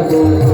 Thank you.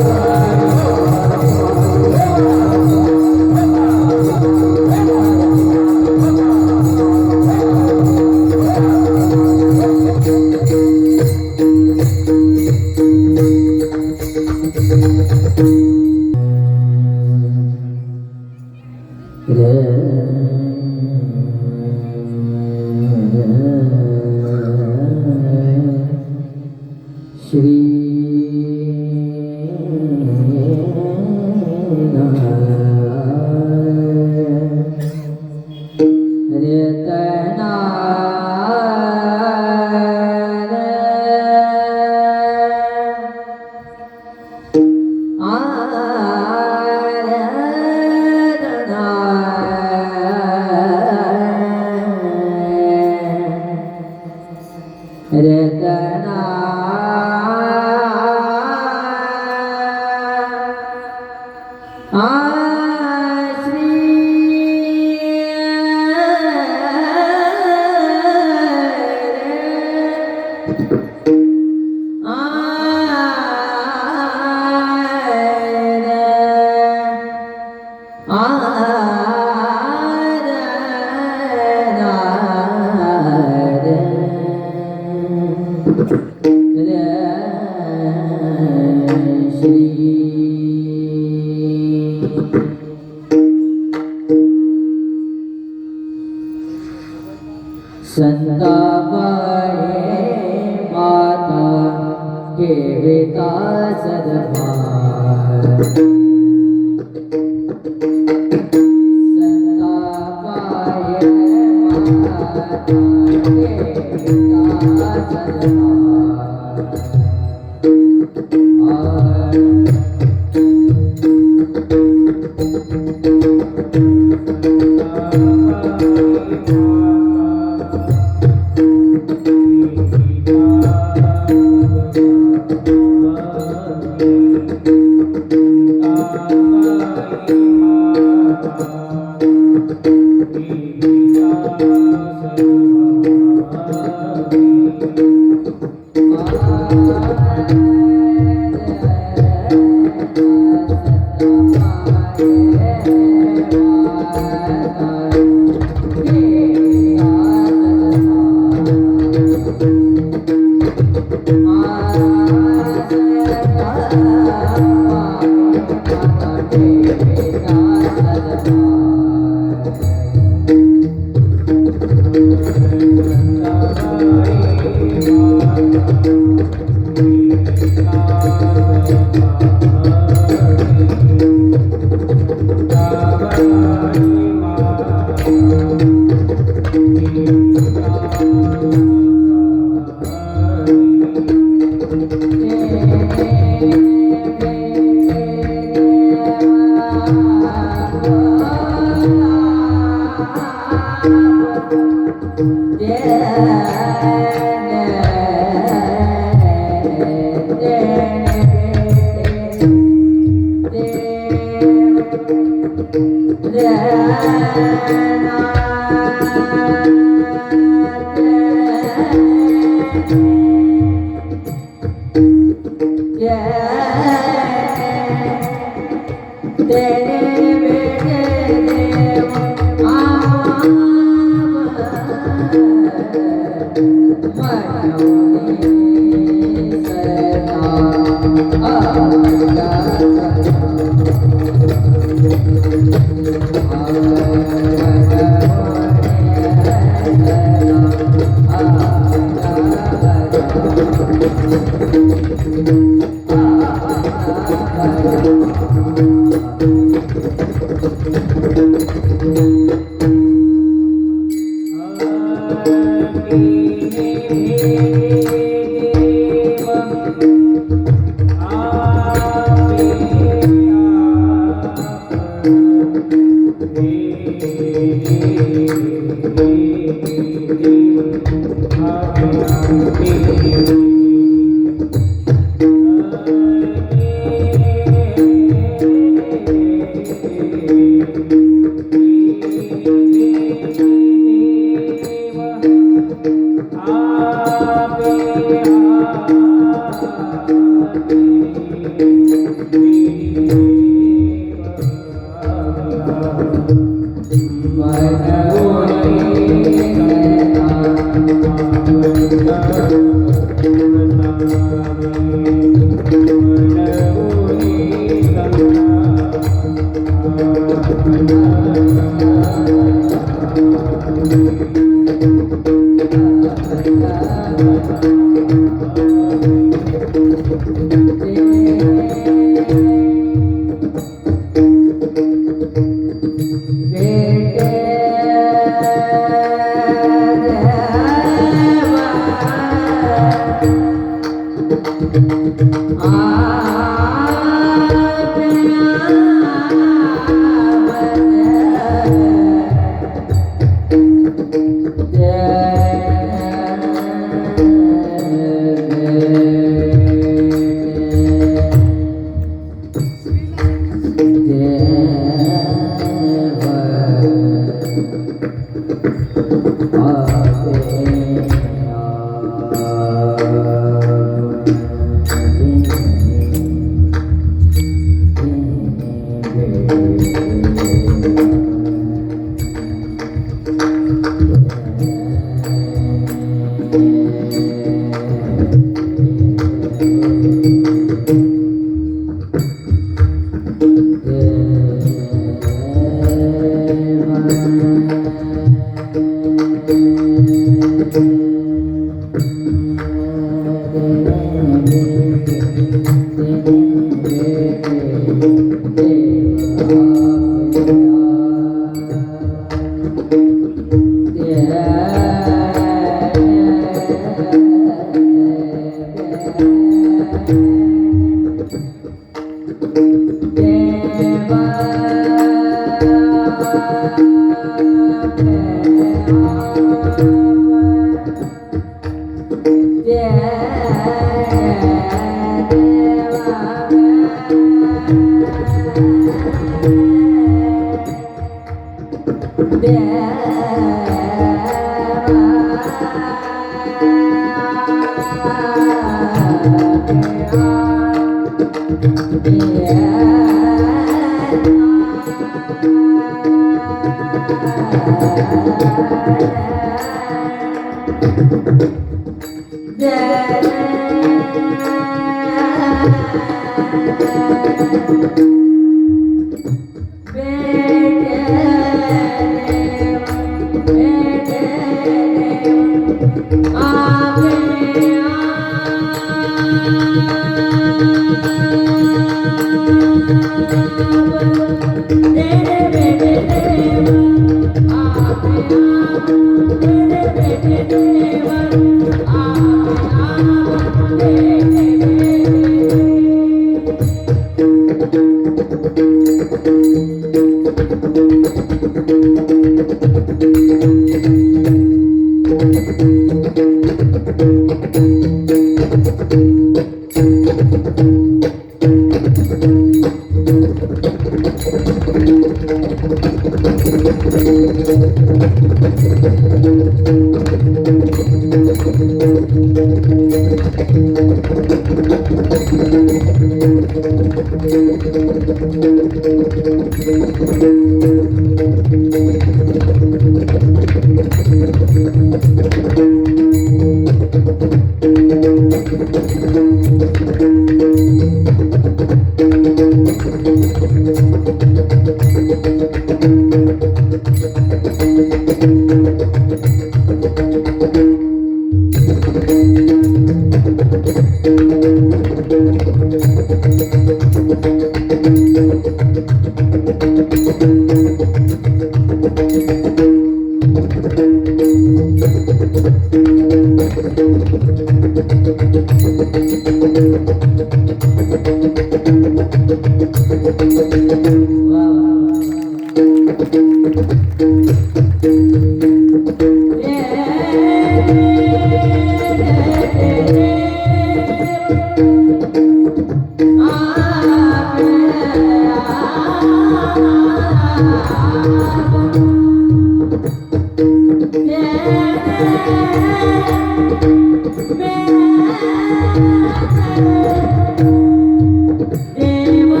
देवा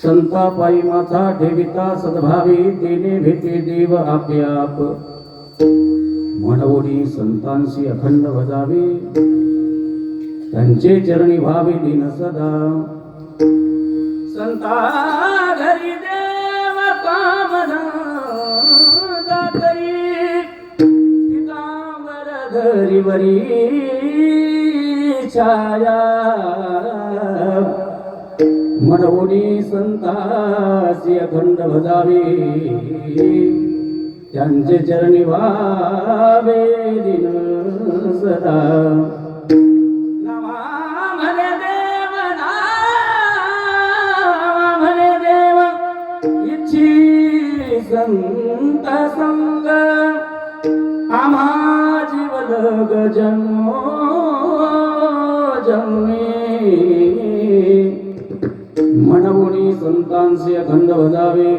संतापायी माथा ठेविता सद्भावी तेने भेटे देव आप्याप मनवोडी संतांशी अखंड भजावे त्यांचे चरणी भावे दिन सदा संता घरी देव कामना करी पितांबर घरी वरी छाया मनवोडी संतासी अखंड भजावे त्यांचे चरणी व्हावे दिन सदा संत संग आम्हा जीवलग जन्मो जन्मे मनवोडी संतांचे अखंड भजावे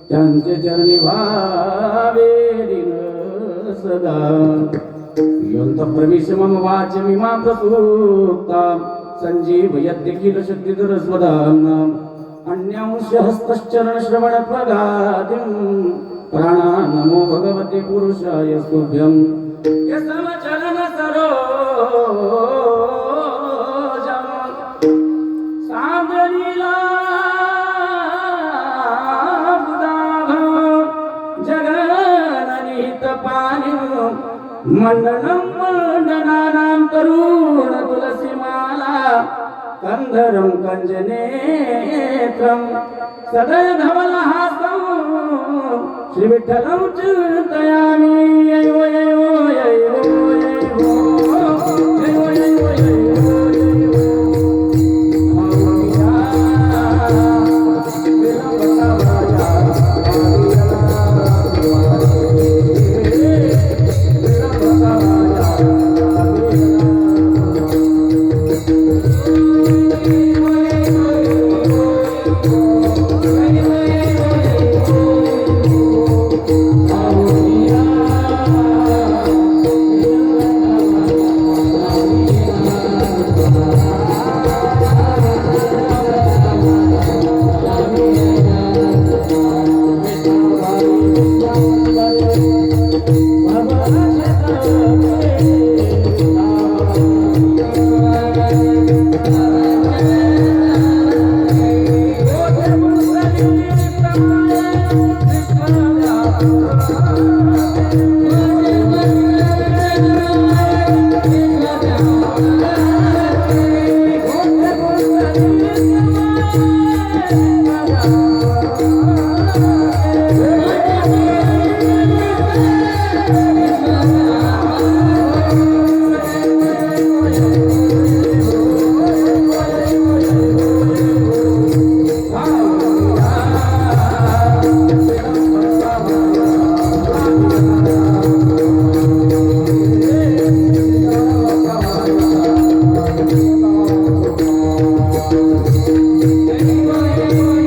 त्यांचे चरणी व्हावे दिन सदा यंत प्रविश मम वाच मीमां प्रसूक्ता संजीव यद्यखिल शक्तिधर स्वदाम अन्यांश हस्तश्चरण श्रवण प्रगातिं प्राणा नमो भगवते पुरुषाय स्तुभ्यं यसम चलन सरोजं साम्रलीला बुदाघं जगन्निहित पाणिं मंडनं मंडनानां तरुण तुलसीमाला कंधरं कंजनेत्रं सदय धवलहासं श्री विठ्ठलं चिन्तयामि अयो अयो अयो Thank you.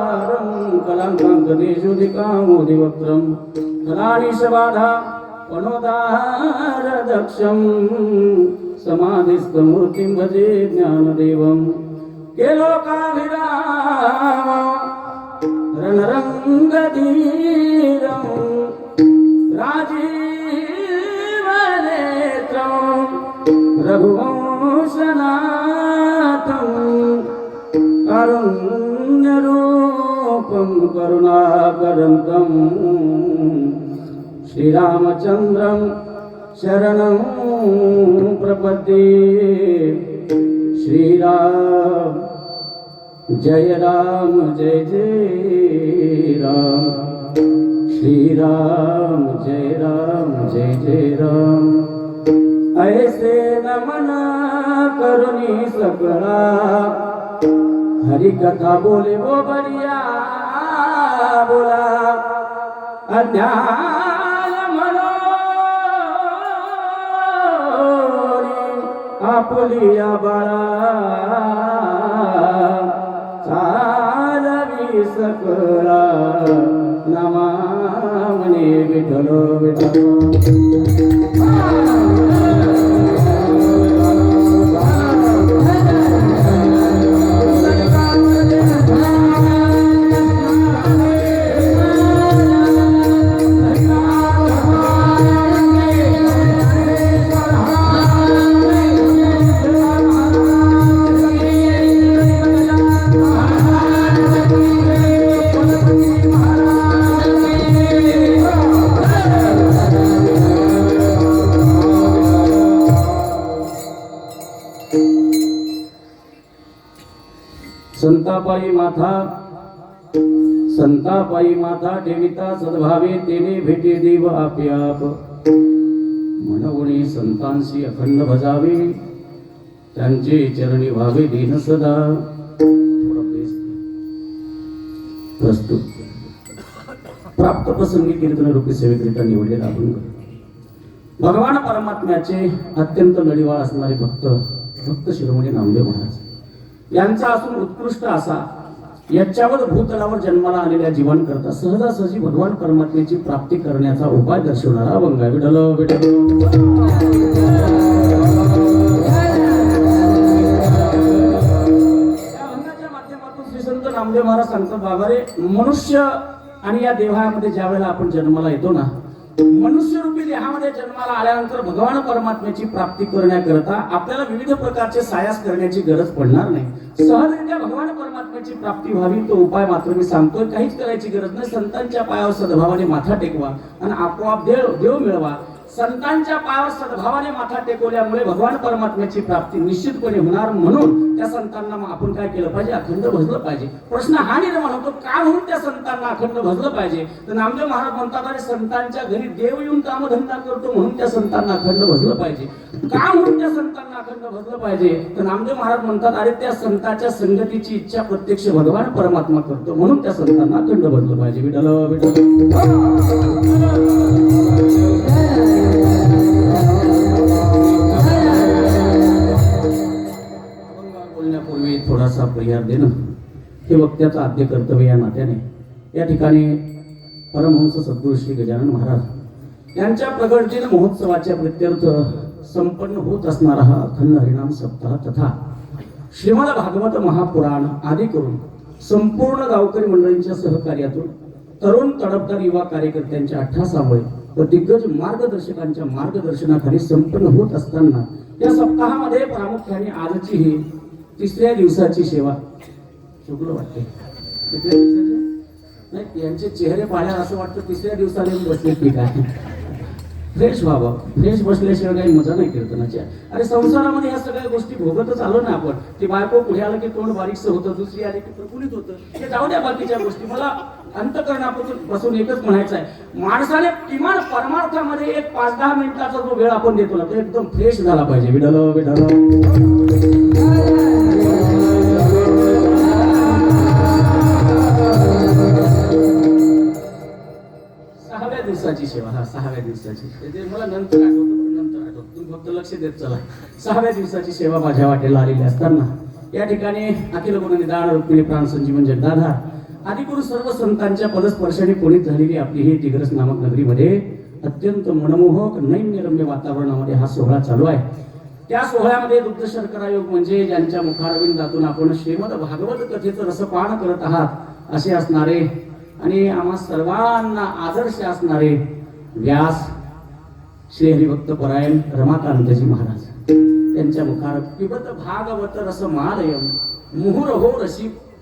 कलाकारं कलाङ्काङ्कदेशोदिकामोदिवक्त्रं कलानिशबाधा पणोदारदक्षं समाधिस्थमूर्तिं भजे ज्ञानदेवं केलोकाभिराम रणरङ्गधीरं राजीवनेत्रं रघुवंशनाथं कारुण्यरूपं करुणाकरन्तं श्रीरामचन्द्रं शरणं प्रपद्ये। श्रीराम जय राम जय जय राम, श्रीराम जय जय राम। ऐसे नमन करुणी सकला, हरि कथा बोले वो बढ़िया बोला। अज्ञान मनोरी आपुलिया बाळा, चालवी सकला नामाने विठ्ठल विठ्ठल। संतापायी माथा ठेविता सद्भावे, तेने भेटे देव आप्याप। म्हणून संतांशी अखंड भजावे, त्यांचे चरणी व्हावे दीन सदा। प्रस्तुत प्राप्त प्रसंगी कीर्तन रूपी सेवेकरिता निवडलेला अभंग। भगवान परमात्म्याचे अत्यंत नडीवाळ असणारे भक्त शिरोमणी नामदेव महाराज यांचा असून उत्कृष्ट असा याच्यावर भूतलावर जन्माला आलेल्या जीवांकरता सहजासहजी भगवान परमात्म्याची प्राप्ती करण्याचा उपाय दर्शवणारा अभंग आहे। विठ्ठल विठ्ठल। या अभंगाच्या माध्यमातून श्री संत नामदेव महाराज सांगतात, बाबा रे, मनुष्य आणि या देहामध्ये ज्या वेळेला आपण जन्माला येतो ना, मनुष्य रूपी देहामध्ये जन्माला आल्यानंतर भगवान परमात्म्याची प्राप्ती करण्याकरता आपल्याला विविध प्रकारचे सायास करण्याची गरज पडणार नाही। सहजरित्या भगवान परमात्म्याची प्राप्ती व्हावी तो उपाय मात्र मी सांगतोय। काहीच करायची गरज नाही। संतांच्या पायावर सद्भावाने माथा टेकवा आणि आपोआप देव मिळवा। संतांच्या पायावर सद्भावाने माथा टेकवल्यामुळे भगवान परमात्म्याची प्राप्ती निश्चितपणे होणार। म्हणून त्या संतांना मग आपण काय केलं पाहिजे? अखंड भजलं पाहिजे। प्रश्न हा निर्माण होतो, का म्हणून त्या संतांना अखंड भजलं पाहिजे? तर नामदेव महाराज म्हणतात, अरे संतांच्या घरी देव येऊन कामधंदा करतो म्हणून त्या संतांना अखंड भजलं पाहिजे। का म्हणून त्या संतांना अखंड भजलं पाहिजे? तर नामदेव महाराज म्हणतात, अरे त्या संतांच्या संगतीची इच्छा प्रत्यक्ष भगवान परमात्मा करतो म्हणून त्या संतांना अखंड भजलं पाहिजे। विठ्ठल विठ्ठल। बोलण्यापूर्वी थोडासा पर्याय देणं हे वक्त्याचं आद्य कर्तव्य या नात्याने या ठिकाणी परमहंस सद्गुरू श्री गजानन महाराज यांच्या प्रगटदिन महोत्सवाच्या प्रित्यर्थ संपन्न होत असणारा हा अखंड हरिनाम सप्ताह तथा श्रीमद भागवत महापुराण आदी करून संपूर्ण गावकरी मंडळींच्या सहकार्यातून तरुण तडफदार युवा कार्यकर्त्यांच्या अट्टासामुळे व दिग्गज मार्गदर्शकांच्या मार्गदर्शनाखाली संपन्न होत असताना या सप्ताहामध्ये प्रामुख्याने आजची ही तिसऱ्या दिवसाची सेवा शुक्ल वाटते। नाही, यांचे चेहरे पाहण्यात असं वाटतं तिसऱ्या दिवसाला बसले की काय। फ्रेश व्हावं, फ्रेश बसल्याशिवाय काही मजा नाही कीर्तनाची। अरे संसारामध्ये ह्या सगळ्या गोष्टी भोगतच आलो ना आपण। ती बायको पुढे आलं की तोंड बारीकसं होतं, दुसरी आली की प्रफुल्लित होतं, हे जाऊ द्या बाकीच्या गोष्टी। मला अंतःकरणापासून बसून एकच म्हणायचं आहे, माणसाने किमान परमार्थामध्ये एक 5-10 मिनिटाचा जो वेळ आपण देतो ना, तो एकदम फ्रेश झाला पाहिजे। विठ्ठल विठ्ठल। दिवसाची सेवा, हा 6व्या दिवसाची, ते मला नंतर आठवतो, तुम्ही फक्त लक्ष देत चला। 6व्या दिवसाची सेवा माझ्या वाटेला आलेली असताना या ठिकाणी अखिल गुण निदान रुक्मिणी प्राण संजीवन जगदाधार आदिकरून सर्व संतांच्या पदस्पर्शाने पुनीत झालेली आपली ही दिग्रस नामक नगरीमध्ये अत्यंत मनमोहक नैम्यरम्य वातावरणामध्ये हा सोहळा चालू आहे. त्या सोहळ्यामध्ये दुग्ध शर्करा योग म्हणजे ज्यांच्या मुखारविंदातून आपण श्रीमद भागवत कथेचं रसपान करत आहात असे असणारे आणि आम्हा सर्वांना आदर्श असणारे व्यास श्री हरिभक्त परायण रमाकांतजी महाराज त्यांच्या मुखार पिबत भागवत रसमालयम मुहुरहो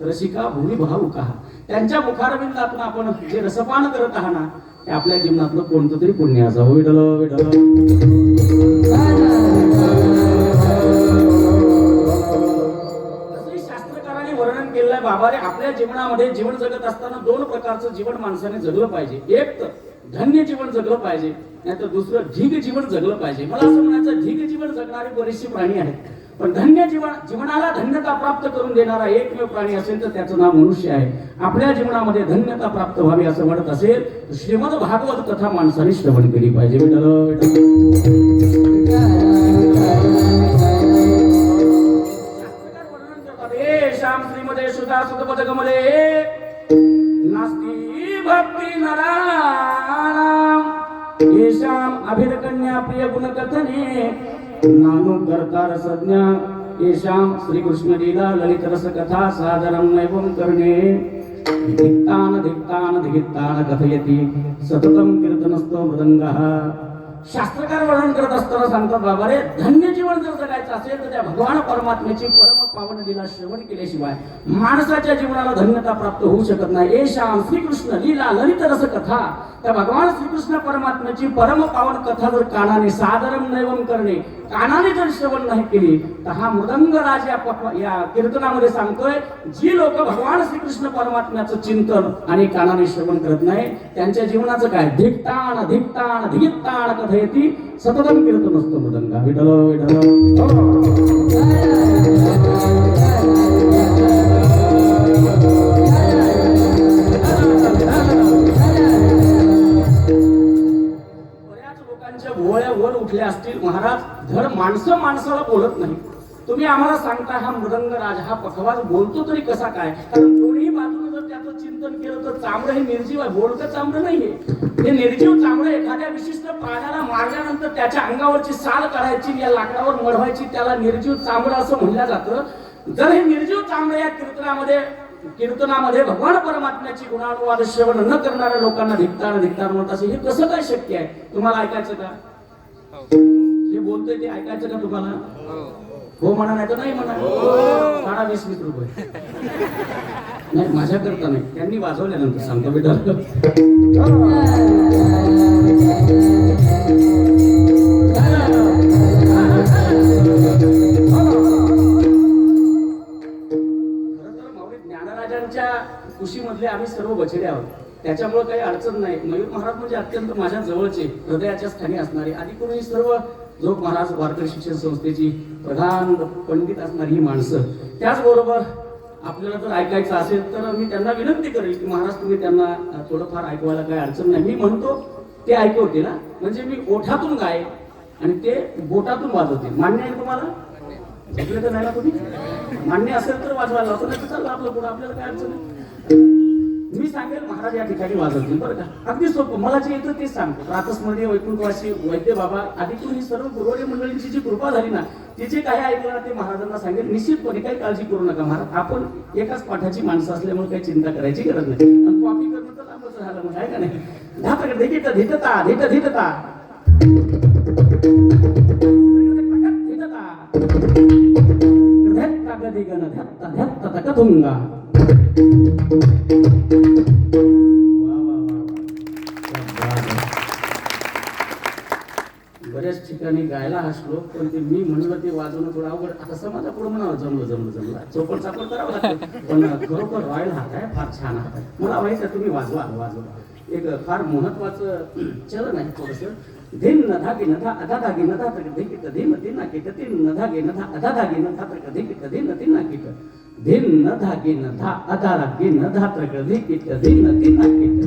रसिका भूमी भावुका त्यांच्या मुखारविंदातून आपण जे रसपान करत आहात ना ते आपल्या जीवनातलं कोणतं तरी पुण्य असावं. विठ्ठल विठ्ठल शास्त्रकारांनी वर्णन केलेलं आहे बाबा रे आपल्या जीवनामध्ये जीवन जगत असताना दोन प्रकारचं जीवन माणसाने जगलं पाहिजे. एक तर धन्य जीवन जगलं पाहिजे नाही तर दुसरं ढीग जीवन जगलं पाहिजे. मला असं म्हणायचं ढीग जीवन जगणारे बरेचसे प्राणी आहेत पण धन्य जीवनाला धन्यता प्राप्त करून देणारा एकमेव प्राणी असेल तर त्याचं नाव मनुष्य आहे. आपल्या जीवनामध्ये धन्यता प्राप्त व्हावी असं म्हणत असेल तर श्रीमद भागवत कथा माणसाने श्रवण केली पाहिजे. श्याम श्रीमदे सुधा सुतपद कमले नास्ती भक्ती नराणाम येशाम अभिरकन्या प्रिय गुणकथने नानु कर्तार संज्ञा येशाम श्री कृष्ण लीला ललित रस कथा सादरम नैवम करणे धिक्तान धिक्तान धिक्तान कथयति सततम कीर्तनस्तो मृदंगः. शास्त्रकार वर्णन करत असताना सांगतात बाबा रे धन्य जीवन जर जगायचं असेल तर त्या भगवान परमात्म्याची परम पावन लीला श्रवण केल्याशिवाय माणसाच्या जीवनाला धन्यता प्राप्त होऊ शकत नाही. येशाम श्रीकृष्ण लीला ललित रस कथा त्या भगवान श्रीकृष्ण परमात्म्याची परम पावन कथा जर कानाने सादरम नैवम करणे कानाने जर श्रवण नाही केली तर हा मृदंग राज या कीर्तनामध्ये सांगतोय जी लोक भगवान श्रीकृष्ण परमात्म्याचं चिंतन आणि कानाने श्रवण करत नाही त्यांच्या जीवनाचं काय धिक्तान धिक्तान धिक्तान कथयति सततम कीर्तन असतो मृदंगा. विठ्ठल विठ्ठल भोवळ्या वर उठल्या असतील महाराज धड माणसं माणसाला बोलत नाही. तुम्ही आम्हाला सांगता हा मृदंग राज हा पखवाज बोलतो तरी कसा काय कारण दोन्ही बाजूने जर त्याचं चिंतन केलं तर चामडं हे निर्जीव आहे बोलतं चामडं नाहीये. हे निर्जीव चामडं एखाद्या विशिष्ट प्राण्याला मारल्यानंतर त्याच्या अंगावरची साल काढायची या लाकडावर मढवायची त्याला निर्जीव चामडं असं म्हणलं जातं. जर हे निर्जीव चामडं या कीर्तनामध्ये भगवान परमात्म्याची गुणानुवाद श्रवण न करणाऱ्या लोकांना धिक्तान धिक्तान म्हणत असे हे कसं काय शक्य आहे. तुम्हाला ऐकायचं का हे बोलतोय ते ऐकायचं का तुम्हाला हो म्हणा नाही तर नाही म्हणा. साडा 20-20 रुपये नाही माझ्याकरता नाही त्यांनी वाजवल्यानंतर सांगतो बेटा. ज्ञानराजांच्या कुशीमधले आम्ही सर्व बछडे आहोत त्याच्यामुळे काही अडचण नाही. मयूर महाराज म्हणजे अत्यंत माझ्या जवळचे हृदयाच्या स्थानी असणारे आदिकरून सर्व जोग महाराज वारकरी शिक्षण संस्थेची प्रधान पंडित असणारी ही माणसं. त्याचबरोबर आपल्याला जर ऐकायचं असेल तर मी त्यांना विनंती करेल की महाराज तुम्ही त्यांना थोडंफार ऐकवायला काही अडचण नाही. मी म्हणतो ते ऐकवतील ना म्हणजे मी ओठातून गाय आणि ते बोटातून वाजवतील. मान्य आहे तुम्हाला झोपले तर नाही ना तुम्ही मान्य असेल तर वाजवायला असं नाही तर चाललं आपलं पुढं आपल्याला काय अडचण नाही. मी सांगेल महाराज या ठिकाणी वाजवतील बरं का अगदी सोपं मला जे येतं तेच सांगतो. प्रातस्मरणीय वैकुंठवासी वैद्य बाबा आदितून ही सर्व गुरुवारी मंडळींची जी कृपा झाली ना ती जे काही ऐकलं ना ते महाराजांना सांगेल. निश्चितपणे काही काळजी करू नका महाराज आपण एकाच पाठाची माणसं असल्यामुळे काही चिंता करायची गरज नाही. आणि कॉपी करणं तर लांबच राहिलं म्हणजे आहे का नाही. धातक धिकता धिकता धिट धिटता बऱ्याच ठिकाणी गायला हा श्लोक पण ते मी म्हणलं ते वाजवणं थोडं अवघड. आता समाजा पुढे म्हणावं जमलं चौपट चापड करावं लागतं पण खरोखर रॉयल हात आहे फार छान हात आहे. मला माहिती तुम्ही वाजवा एक फार महत्वाचं चलन आहे थोडंसं. धिन न धागे न धा अधा धागे न धा तक धिकित धिन तिना किट तिन न धागे न धा अधा धागे न धा तक धिकित धिन तिना किट धिन न धागे न धा अधा धागे न धा तक धिकित धिन तिना किट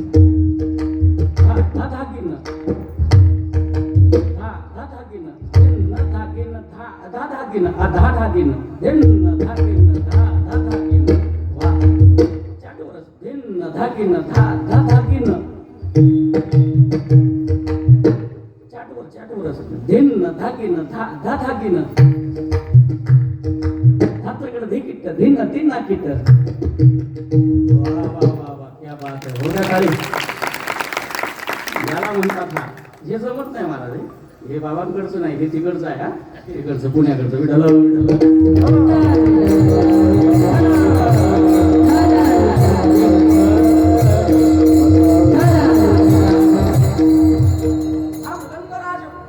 धा धागे न धा धागे न धिन न धागे न धा अधा धागे न अधा धागे न धिन न धागे न धा अधा धागे न वा चाटवरस धिन धाकीन धा धा धाकीन चाटवर असत धिन्न धाकीन धा धा धाकीन धात्रकडे धिकिट धिन्न तिन्ना किट वा वा वा वा क्या बात है होत्या खाली याला म्हणतात ना हे जमत नाही मला रे हे बाबांकडचं नाही हे तिकडचं आहे हा तिकडचं पुण्याकडचं विठ्ठल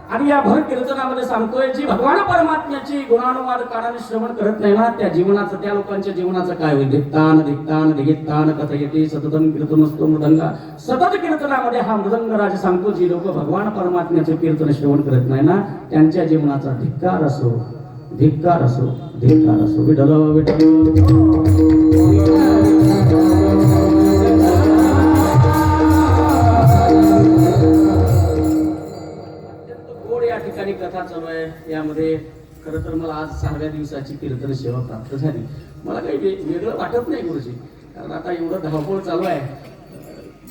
आणि या भर कीर्तनामध्ये सांगतोय जी भगवान परमात्म्याची गुणानुवाद काळाने श्रवण करत नाही ना त्या जीवनाचं त्या लोकांच्या जीवनाचं काय होईल दिक्तान दिक्तान दिगितान कथयते सततम कीर्तनस्तो मृदंगा सतत कीर्तनामध्ये हा मृदंग राज सांगतो जी लोक भगवान परमात्म्याचे कीर्तन श्रवण करत नाही ना त्यांच्या जीवनाचा धिक्कार असो धिक्कार असो धिक्कार असो विठ्ठल विठ्ठल कथा चालू आहे यामध्ये खरं तर मला आज 6व्या दिवसाची कीर्तन सेवा प्राप्त झाली मला काही वेगळं वाटत नाही गुरुजी कारण आता एवढं धावपळ चालू आहे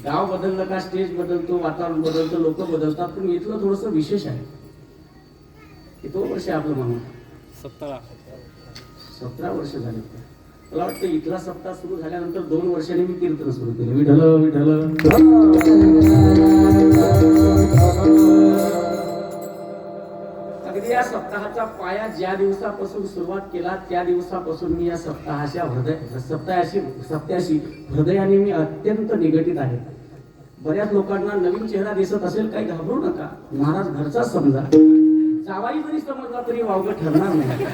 गाव बदललं का स्टेज बदलतो वातावरण बदलतं लोक बदलतात पण इथलं थोडंसं विशेष आहे किती वर्ष आपलं म्हणून 17 वर्ष झाले मला वाटतं इथला सप्ताह सुरू झाल्यानंतर 2 वर्षांनी मी कीर्तन सुरू केले विठ्ठल विठ्ठल अगदी या सप्ताहाचा पाया ज्या दिवसापासून सुरुवात केला त्या दिवसापासून मी या सप्ताहाशी हृदयाने मी अत्यंत निगडीत आहे बऱ्याच लोकांना नवीन चेहरा दिसत असेल काही घाबरू नका महाराज घरचा समजा जावाई जरी समजला तरी वावगं ठरणार नाही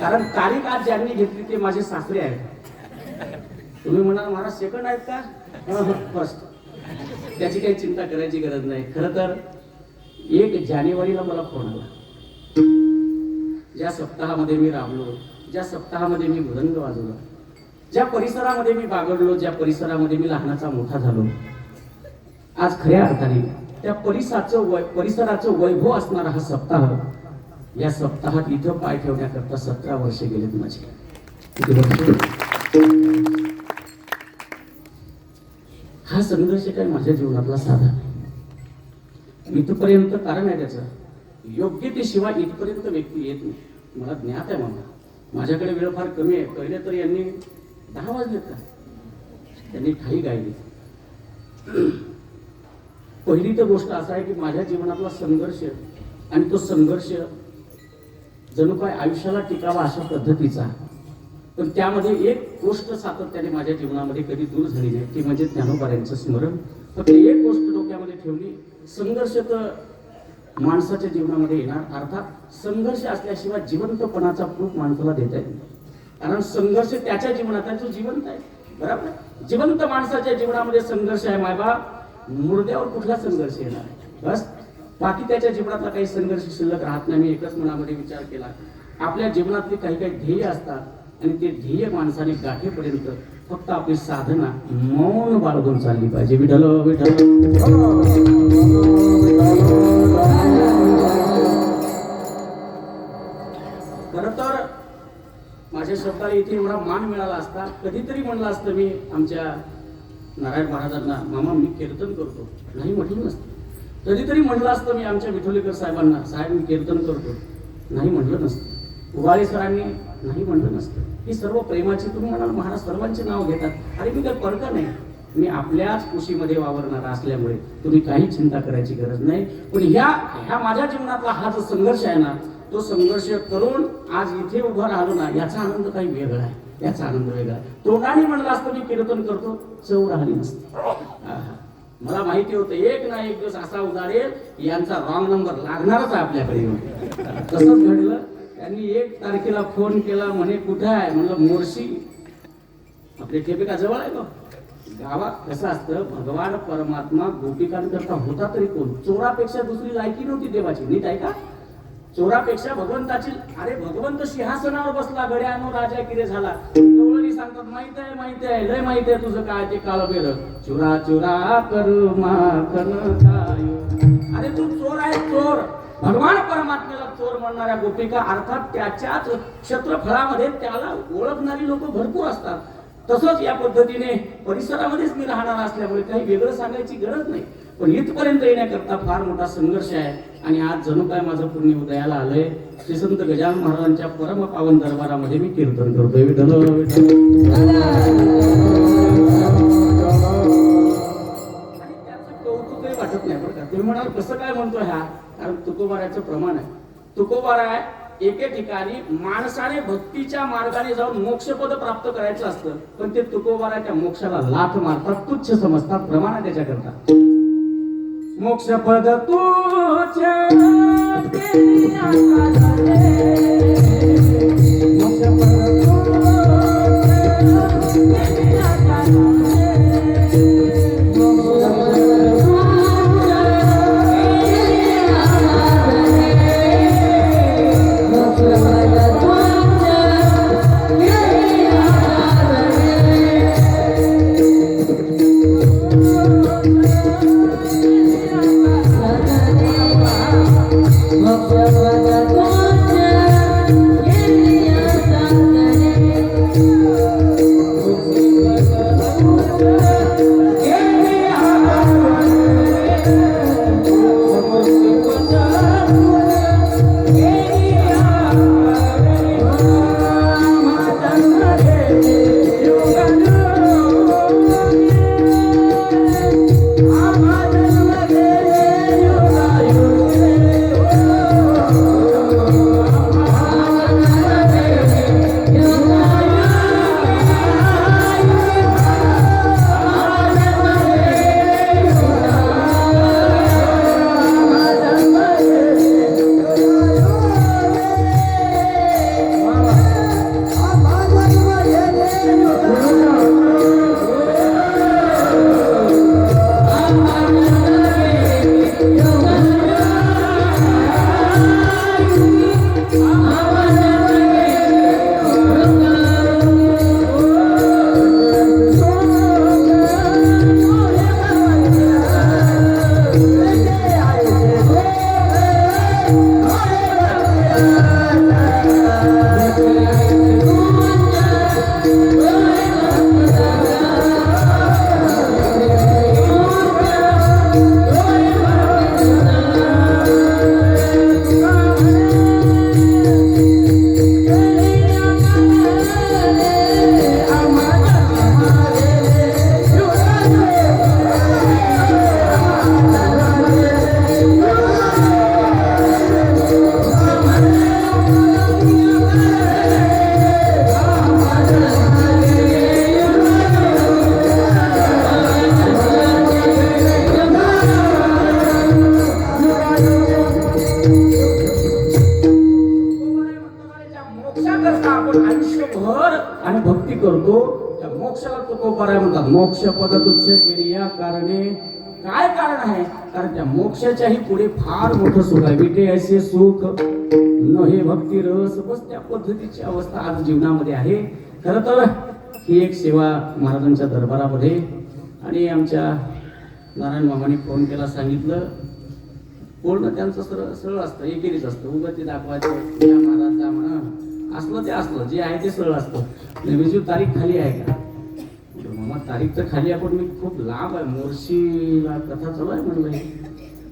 कारण तारीख आज ज्यांनी घेतली ते माझे सासरे आहेत तुम्ही म्हणाल महाराज सेकंड आहेत का फर्स्ट त्याची काही चिंता करायची गरज नाही खरं तर 1 जानेवारीला मला फोन आला ज्या सप्ताहामध्ये मी राबलो ज्या सप्ताहामध्ये मी मृदंग वाजवला ज्या परिसरामध्ये मी बागडलो ज्या परिसरामध्ये मी लहानाचा मोठा झालो आज खऱ्या अर्थाने त्या परिसराचं वैभव असणारा हा सप्ताह या सप्ताहात इथं पाय ठेवण्याकरता 17 वर्षे गेलेत माझे हा संघर्ष काय माझ्या जीवनातला साधा इथपर्यंत कारण आहे त्याचं योग्यतेशिवाय इथपर्यंत व्यक्ती येत नाही मला ज्ञात आहे माझ्याकडे वेळ फार कमी आहे पहिले तर यांनी 10 वाजले का त्यांनी ठाई गायली पहिली तर गोष्ट असा आहे की माझ्या जीवनातला संघर्ष आणि तो संघर्ष जणू काय आयुष्याला टिकावा अशा पद्धतीचा पण त्यामध्ये एक गोष्ट सातत्याने माझ्या जीवनामध्ये कधी दूर झाली नाही ती म्हणजे ज्ञानोबाऱ्यांचं स्मरण फक्त एक गोष्ट डोक्यामध्ये ठेवली संघर्ष तर माणसाच्या जीवनामध्ये येणार अर्थात संघर्ष असल्याशिवाय जिवंतपणाचा प्रूफ माणसाला देता येईल कारण संघर्ष त्याच्या जीवनात आहे जो जिवंत आहे बरोबर जिवंत माणसाच्या जीवनामध्ये संघर्ष आहे मायबाप मुर्द्यावर कुठला संघर्ष येणार आहे बस बाकी त्याच्या जीवनातला काही संघर्ष शिल्लक राहत नाही मी एकच मनामध्ये विचार केला आपल्या जीवनातले काही काही ध्येय असतात आणि ते ध्येय माणसाने गाठेपर्यंत फक्त आपली साधना मौन बाळगून चालली पाहिजे विठ्ठल विठ्ठल खरं तर माझ्या शब्दाला इथे एवढा मान मिळाला असता कधीतरी म्हणलं असतं मी आमच्या नारायण महाराजांना मामा मी कीर्तन करतो नाही म्हटलं नसतं कधीतरी म्हटलं असतं मी आमच्या विठोलीकर साहेबांना साहेब मी कीर्तन करतो नाही म्हटलं नसतं उबाळे सरांनी नाही म्हटलं नसतं ही सर्व प्रेमाची तुम्ही म्हणाल महाराज सर्वांचे नाव घेतात अरे मी काही फरक नाही मी आपल्याच कुशीमध्ये वावरणारा असल्यामुळे तुम्ही काही चिंता करायची गरज नाही पण ह्या माझ्या जीवनातला हा जो संघर्ष आहे ना तो संघर्ष करून आज इथे उभं राहिलो ना याचा आनंद काही वेगळा आहे याचा आनंद वेगळा तोंडाने म्हणलं असतं मी कीर्तन करतो चव राहिली नसते मला माहिती होतं एक ना एक दिवस असा उदारेल यांचा रॉंग नंबर लागणारच आहे आपल्याकडे तसंच घडलं त्यांनी 1 तारखेला फोन केला म्हणे कुठे आहे म्हणलं मोर्शी आपले ठेपिका जवळ आहे तो गावात कसं असतं भगवान परमात्मा गोपिकांकरता होता तरी कोण चोरापेक्षा दुसरी लायकी नव्हती देवाची नीट आहे का चोरापेक्षा भगवंताची अरे भगवंत सिंहासनावर बसला गड्यानो राजा किरे झाला कवळणी सांगतात माहित आहे लय माहित आहे तुझं काय ते काळ बेर चुरा चुरा करू माखन काय अरे तू चोर आहे चोर भगवान परमात्म्याला चोर म्हणणाऱ्या गोपिका अर्थात त्याच्याच क्षेत्रफळामध्ये त्याला ओळखणारी लोक भरपूर असतात तसंच या पद्धतीने परिसरामध्येच मी राहणार असल्यामुळे काही वेगळं सांगायची गरज नाही, पण इथपर्यंत येण्याकरता फार मोठा संघर्ष आहे. आणि आज जणू काय माझं पुण्य उदयाला आलंय. श्री संत गजानन महाराजांच्या परम पावन दरबारामध्ये मी कीर्तन करतोय. विठ्ठल विठ्ठल. आणि त्याचं कौतुकही वाटत नाही बरं का. तुम्ही म्हणाल कसं काय म्हणतोय हा, कारण तुकोबाराचं प्रमाण आहे. तुकोबारा आहे एके ठिकाणी माणसाने भक्तीच्या मार्गाने जाऊन मोक्षपद प्राप्त करायचं असतं, पण ते तुकोबारा त्या मोक्षाला लाथ मारतात, तुच्छ समजतात. प्रमाण आहे त्याच्याकरता. मोक्षपद तुच्छ मोक्ष पद तुच्छ क्रिया कारणे. काय कारण आहे? कारण त्या मोक्षाच्याही पुढे फार मोठं सुख आहे. विटे ऐसे सुख न हे भक्ती रस. बस त्या पद्धतीची अवस्था आज जीवनामध्ये आहे. खरं तर ही एक सेवा महाराजांच्या दरबारामध्ये. आणि आमच्या नारायण मामाने फोन केला, सांगितलं. बोलणं त्यांचं सरळ असतं, एकेरीच असतं. उगाच ते दाखवायचं या महाराज जा म्हणा, असलं ते असलं, जे आहे ते सरळ असतं. विजू तारीख खाली आहे का? मामा तारीख तर खाली आहे, पण मी खूप लांब आहे, मोर्शीला कथा चालू आहे म्हणलं.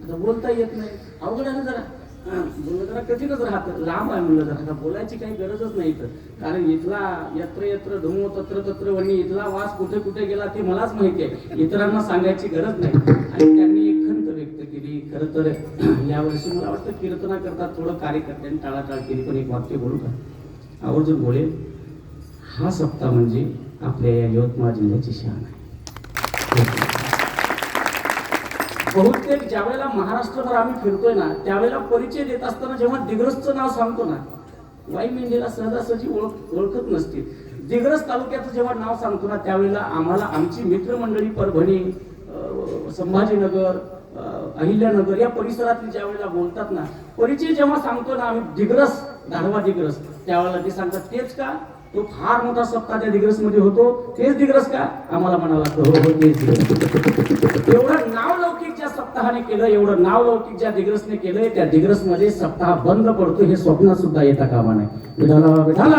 आता बोलता येत नाही, अवघड आहे ना जरा. बोलणं जरा कठीणच राहतं, लांब आहे म्हणलं जरा. आता बोलायची काही गरजच नाही इथं, कारण इथला यत्र यत्र धुमो तत्र तत्र वणी, इथला वास कुठे कुठे गेला ते मलाच माहिती आहे, इतरांना सांगायची गरज नाही. आणि त्यांनी एक खंत व्यक्त केली. खरं तर यावर्षी मला वाटतं कीर्तना करतात थोडं कार्यकर्त्यांनी टाळाटाळ केली, पण एक वाक्य बोलू का? आवर्जून बोलेल. हा सप्ताह म्हणजे आपल्या या यवतमाळ जिल्ह्याची शान आहे. बहुतेक ज्या वेळेला महाराष्ट्रभर आम्ही फिरतोय ना, त्यावेळेला परिचय देत असताना जेव्हा दिग्रसचं नाव सांगतो ना, वाई मेंढीला सहजासहजी ओळखत नसते. दिग्रस तालुक्याचं जेव्हा नाव सांगतो ना, त्यावेळेला आम्हाला आमची मित्रमंडळी परभणी, संभाजीनगर, अहिल्यानगर या परिसरातील ज्या वेळेला बोलतात ना, परिचय जेव्हा सांगतो ना आम्ही, दिग्रस, धारवा दिग्रस, त्यावेळेला ते सांगतात तेच का? तो फार मोठा सप्ताह त्या दिग्रस मध्ये होतो, तेच दिग्रस का? आम्हाला म्हणावं लागतं हो तेच दिग्रस. एवढं नाव लौकिक ज्या सप्ताहाने केलं, एवढं नाव लौकिक ज्या दिग्रसने केलंय, त्या दिग्रस मध्ये सप्ताह बंद पडतो हे स्वप्न सुद्धा येता कामा नये. विठाला विठाला.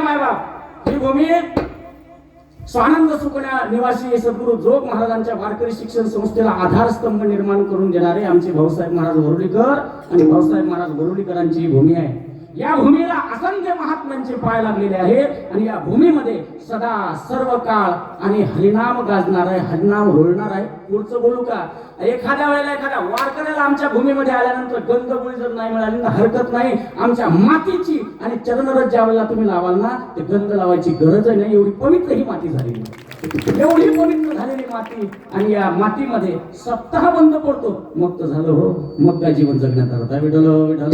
मायबाप ही भूमी स्वानंद सुकन्या निवासी सद्गुरू जोग महाराजांच्या वारकरी शिक्षण संस्थेला आधारस्तंभ निर्माण करून देणारे आमचे भाऊसाहेब महाराज वरुडीकर आणि भाऊसाहेब महाराज वरुडीकरांची ही भूमी आहे. या भूमीला असंख्य महात्म्यांचे पाय लागलेले आहेत आणि या भूमीमध्ये सदा सर्व काळ आणि हरिनाम गाजणार आहे, हरिनाम रोळणार आहे. पुढचं बोलू का? एखाद्या वेळेला एखाद्या वारकऱ्याला आमच्या भूमीमध्ये आल्यानंतर गंधगोळी जर नाही मिळाली ना हरकत नाही. आमच्या मातीची आणि चरणरज ज्या वेळेला तुम्ही लावाल ना ते गंध लावायची गरज नाही. एवढी पवित्र ही माती झालेली, एवढी पवित्र झालेली माती. आणि या मातीमध्ये सप्ताह बंद पडतो मग तर झालं हो. मग काय जीवन जगण्यात आलं. विठ्ठल विठ्ठल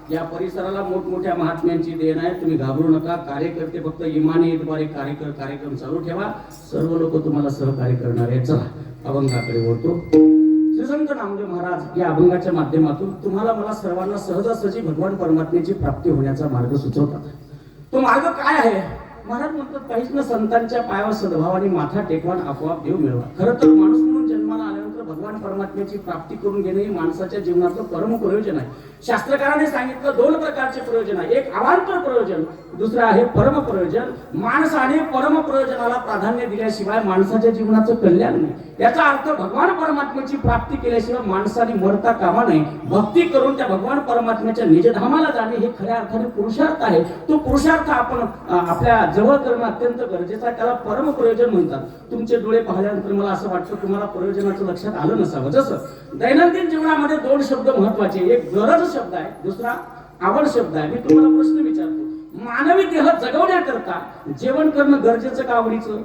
या परिसराला मोठमोठ्या महात्म्यांची देण आहे. तुम्ही घाबरू नका. कार्यकर्ते फक्त इमानीद्वारे कार्यक्रम चालू ठेवा. सर्व लोक तुम्हाला सहकार्य करणार आहे. चला अभंगाकडे वळतो. श्री संत नामदेव महाराज या अभंगाच्या माध्यमातून तुम्हाला मला सर्वांना सहजासहजी भगवान परमात्म्याची प्राप्ती होण्याचा मार्ग सुचवतात. तो मार्ग काय आहे? महाराज म्हणतात काहीच न संतांच्या पायावर सद्भावाने माथा टेकवान आपोआप देव मिळवा. खरं तर माणूस म्हणून जन्माला आल्यानंतर भगवान परमात्म्याची प्राप्ती करून घेणे हे माणसाच्या जीवनातलं परम प्रयोजन आहे. शास्त्रकाराने सांगितलं दोन प्रकारचे प्रयोजन आहे. एक अवांतर प्रयोजन, दुसरं आहे परम प्रयोजन. माणसाने परम प्रयोजनाला प्राधान्य दिल्याशिवाय माणसाच्या जीवनाचं कल्याण नाही. याचा अर्थ भगवान परमात्म्याची प्राप्ती केल्याशिवाय माणसाने मरता कामा नये. भक्ती करून त्या भगवान परमात्म्याच्या निजधामाला जाणे हे खऱ्या अर्थाने पुरुषार्थ आहे. तो पुरुषार्थ आपण आपल्या जवळ करणं अत्यंत गरजेचं आहे. त्याला परम प्रयोजन म्हणतात. तुमचे डोळे पाहिल्यानंतर मला असं वाटतं तुम्हाला प्रयोजनाचं लक्षात आलं नसावं. जसं दैनंदिन जीवनामध्ये दोन शब्द महत्वाचे, एक गरज शब्द आहे, दुसरा आवड शब्द आहे. मी तुम्हाला प्रश्न विचारतो, मानवी देह जगवण्याकरता जेवण करणं गरजेचं का आवडीचं?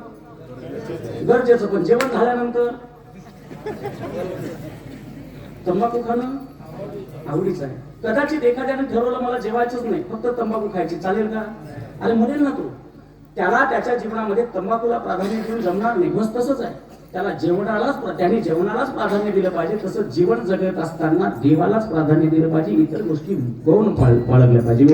गरजेचं. पण जेवण झाल्यानंतर तंबाखू खाणं आवडीचं आहे. कदाचित एखाद्याने ठरवलं मला जेवायचंच नाही, फक्त तंबाखू खायची, चालेल का? अरे म्हणेल ना तो. त्याला त्याच्या जीवनामध्ये तंबाखूला प्राधान्य देऊन जमणार नाही. बस तसंच आहे. त्याने जेवणालाच प्राधान्य दिलं पाहिजे. तसं जीवन जगत असताना देवालाच प्राधान्य दिलं पाहिजे. इतर गोष्टी गौण बाळगल्या पाहिजे.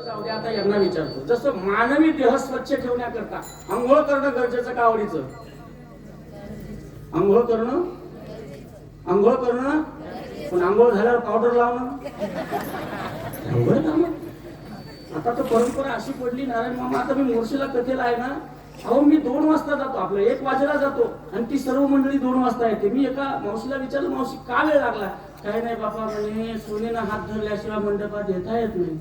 जाऊ द्या, आता यांना विचारतो. जसं मानवी देह स्वच्छ ठेवण्याकरता आंघोळ करणं गरजेचं का आवडीचं? आंघोळ करणं पण आंघोळ झाल्यावर पावडर लावणं आता तर परंपरा अशी पडली. नारायण मामा आता मी मोर्शीला कथेला आहे ना, अहो मी 2 वाजता जातो, आपलं 1 वाजेला जातो आणि ती सर्व मंडळी 2 वाजता येते. मी एका मावशीला विचारलं, मावशी का वेळ लागला? काही नाही बापा म्हणे, सोनेनं हात धरल्याशिवाय मंडपात येता येत नाही.